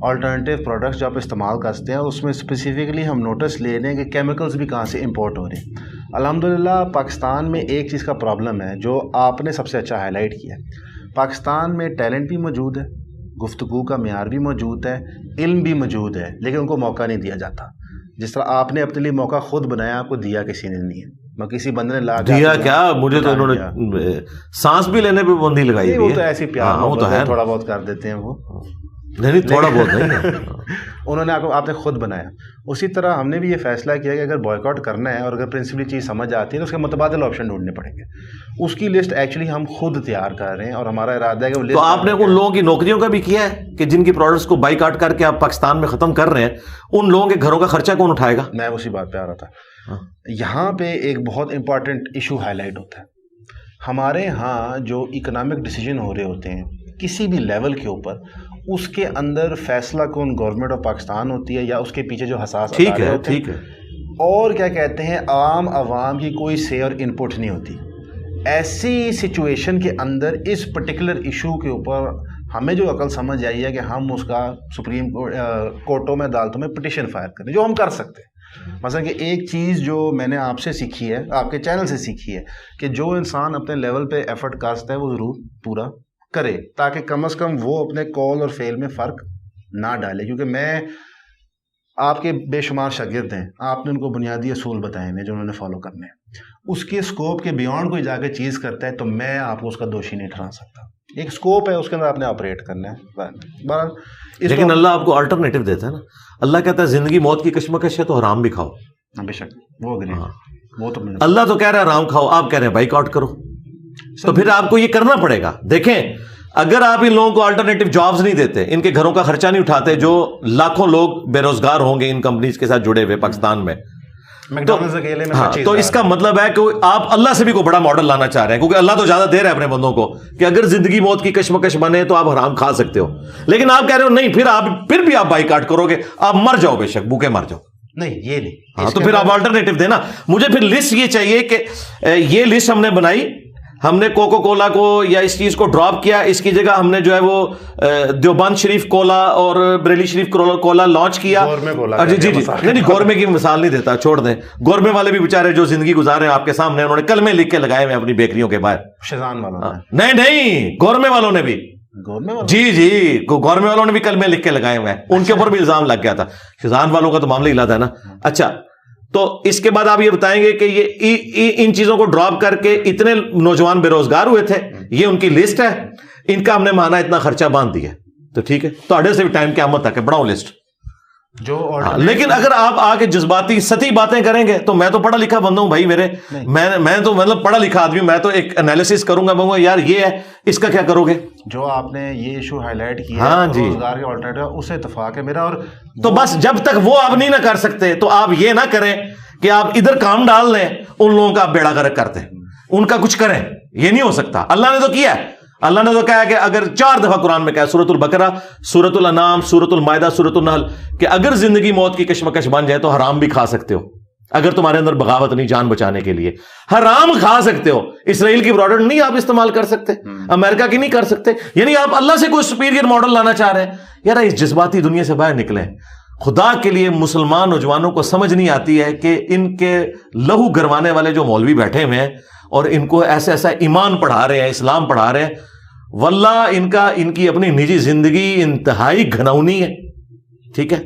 آلٹرنیٹیو پروڈکٹس جو آپ استعمال کر سکتے ہیں. اس میں اسپیسیفکلی ہم نوٹس لے رہے ہیں کہ کیمیکلز بھی کہاں سے امپورٹ ہو رہے ہیں. الحمدللہ پاکستان میں ایک چیز کا پرابلم ہے جو آپ نے سب سے اچھا ہائی لائٹ کیا ہے. پاکستان میں ٹیلنٹ بھی موجود ہے, گفتگو کا معیار بھی موجود ہے, علم بھی موجود ہے, لیکن ان کو موقع نہیں دیا جاتا. جس طرح آپ نے اپنے لیے موقع خود بنایا, آپ کو دیا کسی نے نہیں ہے. میں کسی بندے نے لا دیا کیا, مجھے تو انہوں نے سانس بھی لینے پہ پابندی لگائی. وہ تو ایسی پیار محبت ہے, تھوڑا بہت کر دیتے ہیں وہ, نہیں تھوڑا بہت نہیں. انہوں نے آپ نے خود بنایا. اسی طرح ہم نے بھی یہ فیصلہ کیا کہ اگر بوائیکاٹ کرنا ہے اور اگر پرنسپلی چیز سمجھ آتی ہے تو اس کے متبادل آپشن ڈھونڈنے پڑیں گے. اس کی لسٹ ایکچولی ہم خود تیار کر رہے ہیں اور ہمارا ارادہ ہے کہ وہ لسٹ. تو آپ نے ان لوگوں کی نوکریوں کا بھی کیا ہے کہ جن کی پروڈکٹس کو بائیکاٹ کر کے آپ پاکستان میں ختم کر رہے ہیں, ان لوگوں کے گھروں کا خرچہ کون اٹھائے گا؟ میں اسی بات پہ آ رہا تھا. یہاں پہ ایک بہت امپورٹنٹ ایشو ہائی لائٹ ہوتا ہے. ہمارے ہاں جو اکنامک ڈیسیجن ہو رہے ہوتے ہیں کسی بھی لیول کے اوپر, اس کے اندر فیصلہ کون گورنمنٹ آف پاکستان ہوتی ہے یا اس کے پیچھے جو حساس ادارے ہوتے ہیں, اور کیا کہتے ہیں عوام کی کوئی سے اور ان پٹ نہیں ہوتی. ایسی سچویشن کے اندر اس پرٹیکولر ایشو کے اوپر ہمیں جو عقل سمجھ آئی ہے کہ ہم اس کا سپریم کورٹوں میں عدالتوں میں پٹیشن فائر کریں, جو ہم کر سکتے ہیں. مثلا کہ ایک چیز جو میں نے آپ سے سیکھی ہے, آپ کے چینل سے سیکھی ہے, کہ جو انسان اپنے لیول پہ ایفرٹ کرتا ہے وہ ضرور پورا کرے, تاکہ کم از کم وہ اپنے کال اور فیل میں فرق نہ ڈالے. کیونکہ میں آپ کے بے شمار شاگرد ہیں, آپ نے ان کو بنیادی اصول بتائے ہیں جو انہوں نے فالو کرنے ہیں. اس کے اسکوپ کے بیونڈ کوئی جا کے چیز کرتا ہے تو میں آپ کو اس کا دوشی نہیں ٹھہرا سکتا. ایک اسکوپ ہے, اس کے اندر آپ نے آپریٹ کرنا ہے. لیکن اللہ آپ کو الٹرنیٹو دیتا ہے نا. اللہ کہتا ہے زندگی موت کی کشمکش ہے تو حرام بھی کھاؤ. بے شک وہ تو اللہ تو کہہ رہا ہے حرام کھاؤ, آپ کہہ رہے ہیں بائیک آؤٹ کرو, تو پھر آپ کو یہ کرنا پڑے گا. دیکھیں اگر آپ ان لوگوں کو الٹرنیٹو جابز نہیں دیتے, ان کے گھروں کا خرچہ نہیں اٹھاتے, جو لاکھوں لوگ بے روزگار ہوں گے ان کمپنیز کے ساتھ جڑے ہوئے پاکستان میں, تو اس کا مطلب ہے کہ آپ اللہ سے بھی کوئی بڑا ماڈل لانا چاہ رہے ہیں, کیونکہ اللہ تو زیادہ دے رہا ہے اپنے بندوں کو کہ اگر زندگی موت کی کشمکش بنے تو آپ حرام کھا سکتے ہو. لیکن آپ کہہ رہے ہو نہیں, پھر بھی آپ بائیکاٹ کرو گے, آپ مر جاؤ, بے شک بھوکے مر جاؤ. نہیں یہ نہیں, ہاں تو پھر آپ الٹرنیٹو دینا. مجھے پھر لسٹ یہ چاہیے کہ یہ لسٹ ہم نے بنائی, ہم نے کوکو کولا کو یا اس چیز کو ڈراپ کیا, اس کی جگہ ہم نے جو ہے وہ دیوبند شریف کولا اور بریلی شریف کولا لانچ کیا. جی نہیں, گورمے کی مثال نہیں دیتا, چھوڑ دیں. گورمے والے بھی بیچارے جو زندگی گزارے آپ کے سامنے, انہوں نے کلمے لکھ کے لگائے ہوئے اپنی بیکریوں کے باہر. شیزان والوں نہیں, گورمے والوں نے بھی, جی گورمے والوں نے بھی کلمے لکھ کے لگائے ہوئے ہیں, ان کے اوپر بھی الزام لگ گیا تھا. شیزان والوں کا تو معاملہ ہی لاتا ہے نا. اچھا تو اس کے بعد آپ یہ بتائیں گے کہ یہ ان چیزوں کو ڈراپ کر کے اتنے نوجوان بے روزگار ہوئے تھے, یہ ان کی لسٹ ہے, ان کا ہم نے مانا اتنا خرچہ باندھ دیا, تو ٹھیک ہے, تو آڈے سے بھی ٹائم قیامت تک ہے بڑھاؤ لسٹ. لیکن اگر آپ آ کے جذباتی سطحی باتیں کریں گے تو میں تو پڑھا لکھا بندہ ہوں بھائی, میں تو مطلب پڑھا لکھا آدمی, میں تو ایک انالیسس کروں گا, یار یہ ہے, اس کا کیا کرو گے. جو آپ نے یہ ایشو ہائی لائٹ کیا ہے روزگار کے آلٹرنیٹو, اس سے اتفاق ہے میرا. اور تو بس جب تک وہ آپ نہیں نہ کر سکتے تو آپ یہ نہ کریں کہ آپ ادھر کام ڈال لیں, ان لوگوں کا آپ بیڑا گرک کرتے ہیں, ان کا کچھ کریں, یہ نہیں ہو سکتا. اللہ نے تو کیا ہے, اللہ نے تو کہا کہ اگر 4 دفعہ قرآن میں کہا, سورۃ البقرہ, سورۃ الانعام, سورۃ المائدہ, سورۃ النحل, کہ اگر زندگی موت کی کشمکش بن جائے تو حرام بھی کھا سکتے ہو. اگر تمہارے اندر بغاوت نہیں, جان بچانے کے لیے حرام کھا سکتے ہو. اسرائیل کی پروڈکٹ نہیں آپ استعمال کر سکتے, امریکہ کی نہیں کر سکتے, یعنی آپ اللہ سے کوئی سپیریئر ماڈل لانا چاہ رہے ہیں. یار اس جذباتی دنیا سے باہر نکلیں. خدا کے لیے مسلمان نوجوانوں کو سمجھ نہیں آتی ہے کہ ان کے لہو گروانے والے جو مولوی بیٹھے ہوئے ہیں اور ان کو ایسا ایسا ایمان پڑھا رہے ہیں, اسلام پڑھا رہے ہیں, واللہ ان کی اپنی نجی زندگی انتہائی گھناؤنی ہے، ٹھیک ہے،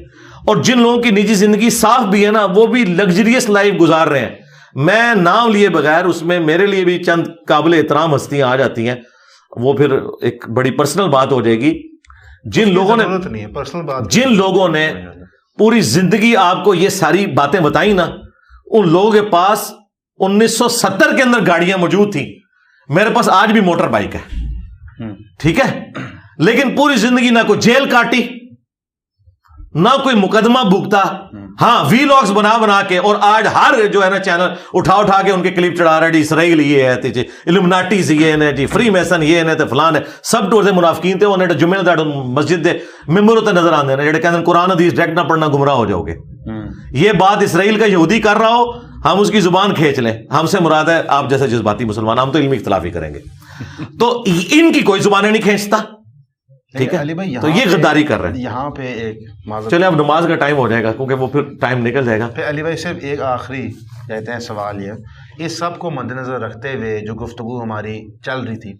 اور جن لوگوں کی نجی زندگی صاف بھی ہے نا وہ بھی لگژریس لائف گزار رہے ہیں. میں نام لیے بغیر اس میں میرے لیے بھی چند قابل احترام ہستیاں آ جاتی ہیں، وہ پھر ایک بڑی پرسنل بات ہو جائے گی. جن لوگوں نے پوری زندگی آپ کو یہ ساری باتیں بتائیں نا، ان لوگوں کے پاس 1970 کے اندر گاڑیاں موجود تھیں، میرے پاس آج بھی موٹر بائک ہے، ٹھیک ہے، لیکن پوری زندگی نہ کوئی جیل کاٹی، نہ کوئی مقدمہ بھگتا. ہاں وی لاگز بنا کے، اور آج ہر جو ہے نا چینل اٹھا کے ان کے کلپ چڑھا رہا ہے، جی اسرائیل یہ ہے جی، الومناٹیز یہ ہے جی، فری میسن یہ ہے تے فلان ہے، سب ٹور سے منافقین تے انہیں جمعے داڑ مسجد دے ممبر تے نظر آندے نے جڑے کہندے قرآن حدیث ڈائریکٹ نہ پڑھنا گمراہ ہو جاؤ گے. یہ بات اسرائیل کا یہودی کر رہا ہو، ہم اس کی زبان کھینچ لیں، ہم سے مراد ہے آپ جیسے جذباتی مسلمان، ہم تو علمی اختلاف ہی کریں گے. تو ان کی کوئی زبانیں نہیں کھینچتا، ٹھیک ہے، تو یہ غداری کر رہے ہیں. یہاں پہ ایک چلے اب نماز کا ٹائم ہو جائے گا کیونکہ وہ پھر ٹائم نکل جائے گا. علی بھائی صرف ایک آخری کہتے ہیں سوال یہ، اس سب کو مد نظر رکھتے ہوئے جو گفتگو ہماری چل رہی تھی،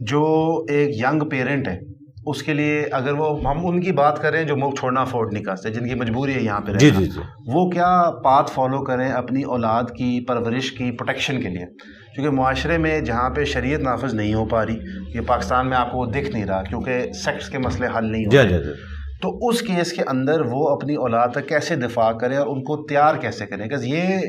جو ایک ینگ پیرنٹ ہے اس کے لیے اگر وہ ہم ان کی بات کریں جو ملک چھوڑنا افورڈ نہیں کر سکتے، جن کی مجبوری ہے یہاں پہ رہنا، جی وہ کیا پاتھ فالو کریں اپنی اولاد کی پرورش کی پروٹیکشن کے لیے؟ کیونکہ معاشرے میں جہاں پہ شریعت نافذ نہیں ہو پا رہی، یہ پاکستان میں آپ کو دکھ نہیں رہا کیونکہ سیکس کے مسئلے حل نہیں ہو رہے، تو اس کیس کے اندر وہ اپنی اولاد کا کیسے دفاع کریں اور ان کو تیار کیسے کریں؟ کہ یہ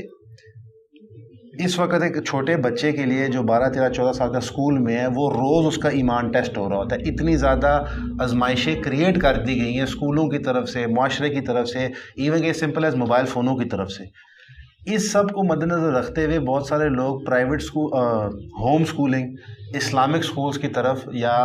اس وقت ایک چھوٹے بچے کے لیے جو 12 13 14 سال کا اسکول میں ہے، وہ روز اس کا ایمان ٹیسٹ ہو رہا ہوتا ہے، اتنی زیادہ آزمائشیں کریٹ کر دی گئی ہیں اسکولوں کی طرف سے، معاشرے کی طرف سے، ایون کہ سمپل ایز موبائل فونوں کی طرف سے. اس سب کو مد نظر رکھتے ہوئے بہت سارے لوگ private home schooling, Islamic schools کی طرف یا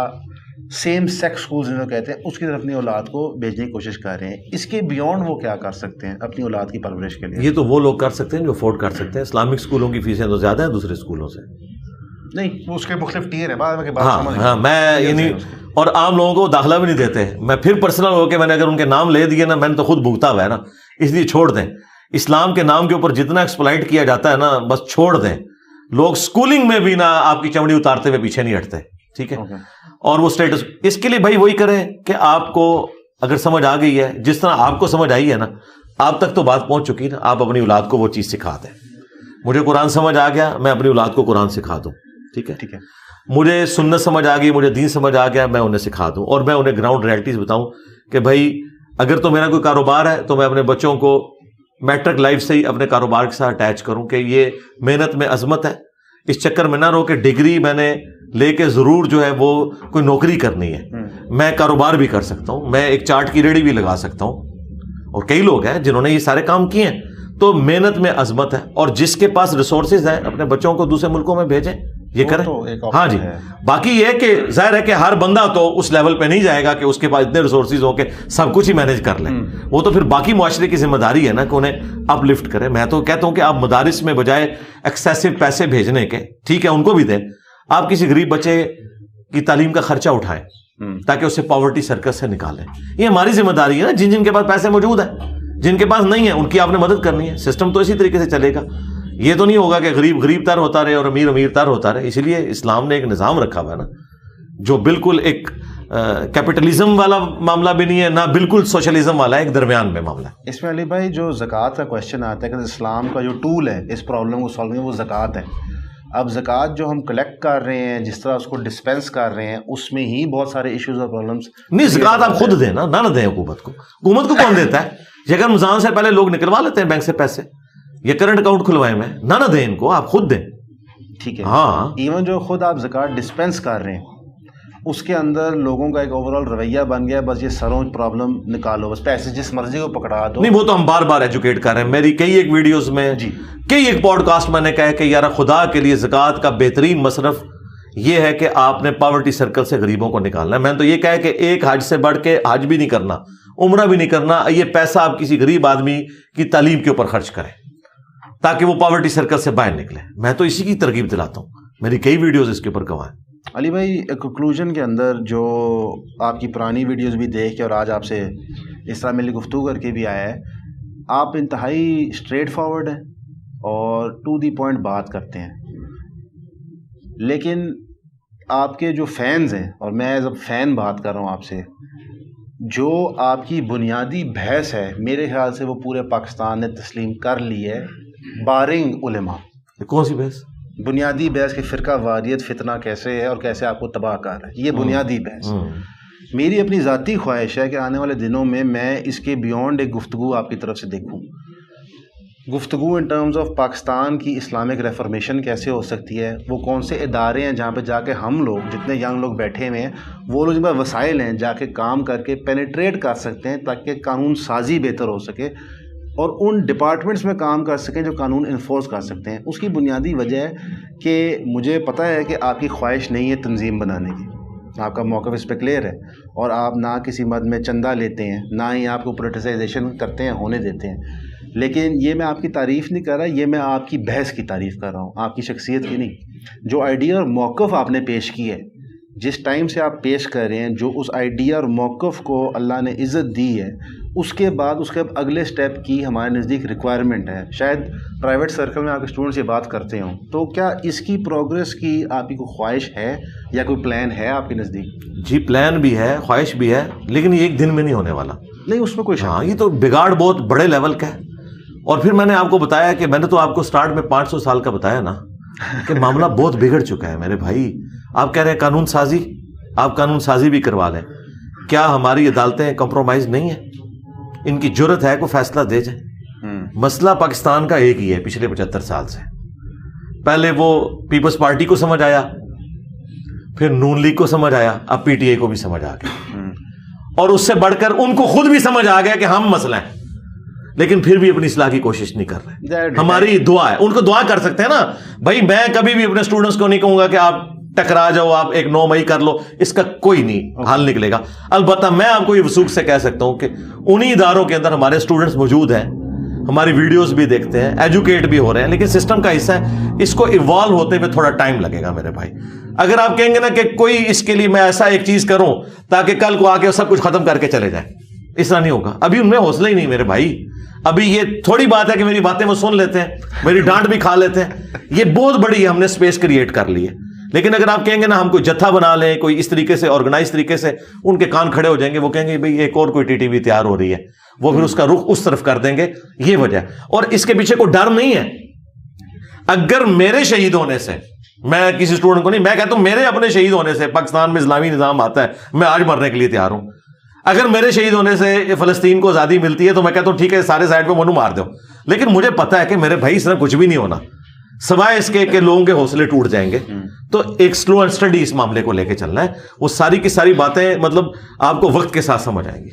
سیم سیکس اسکولز جو کہتے ہیں اس کی طرف اپنی اولاد کو بھیجنے کی کوشش کر رہے ہیں. اس کے بیونڈ وہ کیا کر سکتے ہیں اپنی اولاد کی پرورش کے لیے؟ یہ تو وہ لوگ کر سکتے ہیں جو افورڈ کر سکتے ہیں. اسلامک اسکولوں کی فیسیں تو زیادہ ہیں دوسرے اسکولوں سے. نہیں، اس کے مختلف ٹیر ہیں، بعد میں ہاں میں یعنی اور عام لوگوں کو داخلہ بھی نہیں دیتے. میں پھر پرسنل ہو کے میں نے اگر ان کے نام لے دیے نا، میں نے تو خود بھگتا ہوا ہے نا، اس لیے چھوڑ دیں. اسلام کے نام کے اوپر جتنا ایکسپلائٹ کیا جاتا ہے نا، بس چھوڑ دیں. لوگ اسکولنگ میں بھی نا آپ کی چمڑی اتارتے ہوئے پیچھے نہیں ہٹتے، ٹھیک ہے. اور وہ اسٹیٹس اس کے لیے بھائی وہی کریں کہ آپ کو اگر سمجھ آ گئی ہے، جس طرح آپ کو سمجھ آئی ہے نا، آپ تک تو بات پہنچ چکی نا، آپ اپنی اولاد کو وہ چیز سکھا دیں. مجھے قرآن سمجھ آ گیا، میں اپنی اولاد کو قرآن سکھا دوں، ٹھیک ہے. مجھے سنت سمجھ آ گئی، مجھے دین سمجھ آ گیا، میں انہیں سکھا دوں. اور میں انہیں گراؤنڈ ریئلٹیز بتاؤں کہ بھائی اگر تو میرا کوئی کاروبار ہے تو میں اپنے بچوں کو میٹرک لائف سے ہی اپنے کاروبار کے ساتھ اٹیچ کروں کہ یہ محنت میں عظمت ہے. اس چکر میں نہ رہو کہ ڈگری میں نے لے کے ضرور جو ہے وہ کوئی نوکری کرنی ہے. میں کاروبار بھی کر سکتا ہوں، میں ایک چاٹ کی ریڑھی بھی لگا سکتا ہوں، اور کئی لوگ ہیں جنہوں نے یہ سارے کام کیے ہیں. تو محنت میں عظمت ہے، اور جس کے پاس ریسورسز ہیں اپنے بچوں کو دوسرے ملکوں میں بھیجیں، یہ کریں. ہاں جی. باقی یہ کہ ظاہر ہے کہ ہر بندہ تو اس لیول پہ نہیں جائے گا کہ اس کے پاس اتنے ریسورسز ہوں کہ سب کچھ ہی مینیج کر لیں. وہ تو پھر باقی معاشرے کی ذمہ داری ہے نا کہ انہیں اپ لفٹ کریں. میں تو کہتا ہوں کہ آپ مدارس میں بجائے ایکسیسو پیسے بھیجنے کے، ٹھیک ہے ان کو بھی دیں، آپ کسی غریب بچے کی تعلیم کا خرچہ اٹھائیں تاکہ اسے پاورٹی سرکل سے نکالیں. یہ ہماری ذمہ داری ہے نا. جن کے پاس پیسے موجود ہیں، جن کے پاس نہیں ہے، ان کی آپ نے مدد کرنی ہے. سسٹم تو اسی طریقے سے چلے گا. یہ تو نہیں ہوگا کہ غریب غریب تر ہوتا رہے اور امیر امیر تر ہوتا رہے. اسی لیے اسلام نے ایک نظام رکھا ہوا ہے نا، جو بالکل ایک کیپٹلزم والا معاملہ بھی نہیں ہے، نہ بالکل سوشلزم والا ہے، ایک درمیان میں معاملہ ہے. اس میں علی بھائی جو زکوٰۃ کا کوشچن آتا ہے کہ اسلام کا جو ٹول ہے اس پرابلم کو سالو کرنے، وہ زکوٰۃ ہے. اب زکوٰۃ جو ہم کلیکٹ کر رہے ہیں، جس طرح اس کو ڈسپینس کر رہے ہیں، اس میں ہی بہت سارے ایشوز اور پرابلمس. نہیں، زکوٰۃ آپ خود دیں نا، نہ دیں حکومت کو. حکومت کو کون دیتا ہے؟ اگر رمضان سے پہلے لوگ نکلوا لیتے ہیں بینک سے پیسے، یہ کرنٹ اکاؤنٹ کھلوائے میں، نہ دیں ان کو، آپ خود دیں. ٹھیک ہے. ہاں، ایون جو خود آپ زکوٰۃ ڈسپینس کر رہے ہیں اس کے اندر لوگوں کا ایک اوور آل رویہ بن گیا، بس یہ سروں پرابلم نکالو، بس پیسے جس مرضی کو پکڑا دو. نہیں، وہ تو ہم بار بار ایجوکیٹ کر رہے ہیں. میری کئی ایک ویڈیوز میں، کئی ایک پوڈ کاسٹ میں نے کہا کہ یار خدا کے لیے زکوٰۃ کا بہترین مصرف یہ ہے کہ آپ نے پاورٹی سرکل سے غریبوں کو نکالنا ہے. میں نے تو یہ کہا کہ ایک حج سے بڑھ کے حج بھی نہیں کرنا، عمرہ بھی نہیں کرنا. یہ پیسہ آپ کسی غریب آدمی کی تعلیم کے اوپر خرچ کریں تاکہ وہ پاورٹی سرکل سے باہر نکلے. میں تو اسی کی ترغیب دلاتا ہوں. میری کئی ویڈیوز اس کے اوپر گواہ ہیں. علی بھائی کنکلوژن کے اندر جو آپ کی پرانی ویڈیوز بھی دیکھ کے اور آج آپ سے اس طرح ملی گفتگو کر کے بھی آیا ہے، آپ انتہائی اسٹریٹ فارورڈ ہیں اور ٹو دی پوائنٹ بات کرتے ہیں، لیکن آپ کے جو فینز ہیں، اور میں ایز اے فین بات کر رہا ہوں آپ سے، جو آپ کی بنیادی بحث ہے میرے خیال سے وہ پورے پاکستان نے تسلیم کر لی ہے بارنگ علماء. کون سی بحث؟ بنیادی بحث کہ فرقہ واریت فتنہ کیسے ہے اور کیسے آپ کو تباہ کر رہا ہے، یہ بنیادی بحث. میری اپنی ذاتی خواہش ہے کہ آنے والے دنوں میں اس کے بیونڈ ایک گفتگو آپ کی طرف سے دیکھوں. گفتگو ان ٹرمز آف پاکستان کی اسلامک ریفارمیشن کیسے ہو سکتی ہے، وہ کون سے ادارے ہیں جہاں پہ جا کے ہم لوگ جتنے ینگ لوگ بیٹھے ہوئے ہیں وہ لوگ جن پر وسائل ہیں جا کے کام کر کے پینیٹریٹ کر سکتے ہیں تاکہ قانون سازی بہتر ہو سکے اور ان ڈپارٹمنٹس میں کام کر سکیں جو قانون انفورس کر سکتے ہیں. اس کی بنیادی وجہ ہے کہ مجھے پتہ ہے کہ آپ کی خواہش نہیں ہے تنظیم بنانے کی، آپ کا موقف اس پہ کلیئر ہے، اور آپ نہ کسی مد میں چندہ لیتے ہیں نہ ہی آپ کو پولیٹیسائزیشن کرتے ہیں ہونے دیتے ہیں. لیکن یہ میں آپ کی تعریف نہیں کر رہا، یہ میں آپ کی بحث کی تعریف کر رہا ہوں، آپ کی شخصیت کی نہیں. جو آئیڈیا اور موقف آپ نے پیش کی ہے، جس ٹائم سے آپ پیش کر رہے ہیں، جو اس آئیڈیا اور موقف کو اللہ نے عزت دی ہے، اس کے بعد اس کے اگلے سٹیپ کی ہمارے نزدیک ریکوائرمنٹ ہے. شاید پرائیویٹ سرکل میں آپ کے اسٹوڈنٹس یہ بات کرتے ہوں، تو کیا اس کی پروگرس کی آپ کی کوئی خواہش ہے یا کوئی پلان ہے آپ کے نزدیک؟ جی پلان بھی ہے، خواہش بھی ہے، لیکن یہ ایک دن میں نہیں ہونے والا. نہیں اس میں کوئی ہاں یہ تو بگاڑ بہت بڑے لیول کا ہے. اور پھر میں نے آپ کو بتایا کہ میں نے تو آپ کو سٹارٹ میں 500 سال کا بتایا نا کہ معاملہ بہت بگڑ چکا ہے میرے بھائی. آپ کہہ رہے ہیں قانون سازی، آپ قانون سازی بھی کروا لیں، کیا ہماری عدالتیں کمپرومائز نہیں ہیں؟ ان کی جرت ہے کوئی فیصلہ دے جائیں. مسئلہ پاکستان کا ایک ہی ہے پچھلے 75 سال سے. پہلے وہ پیپلز پارٹی کو سمجھ آیا، پھر نون لیگ کو سمجھ آیا، اب پی ٹی آئی کو بھی سمجھ آ گیا، اور اس سے بڑھ کر ان کو خود بھی سمجھ آ گیا کہ ہم مسئلہ ہیں، لیکن پھر بھی اپنی اصلاح کی کوشش نہیں کر رہے. ہماری دعا ہے، ان کو دعا کر سکتے ہیں نا بھائی. میں کبھی بھی اپنے اسٹوڈنٹس کو نہیں کہوں گا کہ آپ ٹکرا جاؤ، آپ ایک 9 مئی کر لو، اس کا کوئی نہیں حل نکلے گا. البتہ میں آپ کو یہ وثوق سے کہہ سکتا ہوں کہ انہی اداروں کے اندر ہمارے اسٹوڈنٹس موجود ہیں، ہماری ویڈیوز بھی دیکھتے ہیں، ایجوکیٹ بھی ہو رہے ہیں، لیکن سسٹم کا حصہ ہے، اس کو ایوالو ہوتے ہوئے تھوڑا ٹائم لگے گا میرے بھائی. اگر آپ کہیں گے نا کہ کوئی اس کے لیے میں ایسا ایک چیز کروں تاکہ کل کو آ کے سب کچھ ختم کر کے چلے جائیں، اس طرح نہیں ہوگا. ابھی ان میں حوصلہ ہی نہیں میرے بھائی. ابھی یہ تھوڑی بات ہے کہ میری باتیں وہ سن لیتے ہیں، میری ڈانٹ بھی کھا لیتے ہیں، یہ بہت بڑی ہم نے اسپیس کریٹ کر لی ہے. لیکن اگر آپ کہیں گے نا ہم کوئی جتھا بنا لیں، کوئی اس طریقے سے آرگنائز طریقے سے، ان کے کان کھڑے ہو جائیں گے، وہ کہیں گے بھئی ایک اور کوئی ٹی ٹی وی تیار ہو رہی ہے، وہ پھر اس کا رخ اس طرف کر دیں گے. یہ وجہ ہے، اور اس کے پیچھے کوئی ڈر نہیں ہے. اگر میرے شہید ہونے سے، میں کسی اسٹوڈنٹ کو نہیں، میں کہتا ہوں میرے اپنے شہید ہونے سے پاکستان میں اسلامی نظام آتا ہے، میں آج مرنے کے لیے تیار ہوں. اگر میرے شہید ہونے سے فلسطین کو آزادی ملتی ہے تو میں کہتا ہوں ٹھیک ہے سارے سائڈ پہ منو مار دو. لیکن مجھے پتا ہے کہ میرے بھائی اس طرح کچھ بھی نہیں ہونا، سوائے اس کے کہ لوگوں کے حوصلے ٹوٹ جائیں گے. تو ایک سلو اینڈ اسٹڈی اس معاملے کو لے کے چلنا ہے. وہ ساری کی ساری باتیں مطلب آپ کو وقت کے ساتھ سمجھ آئیں گی.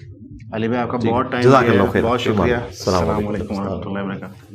علی بھائی آپ کا بہت ٹائم، جزاک اللہ خیر، بہت شکریہ. السلام علیکم و رحمۃ اللہ وبرکاتہ.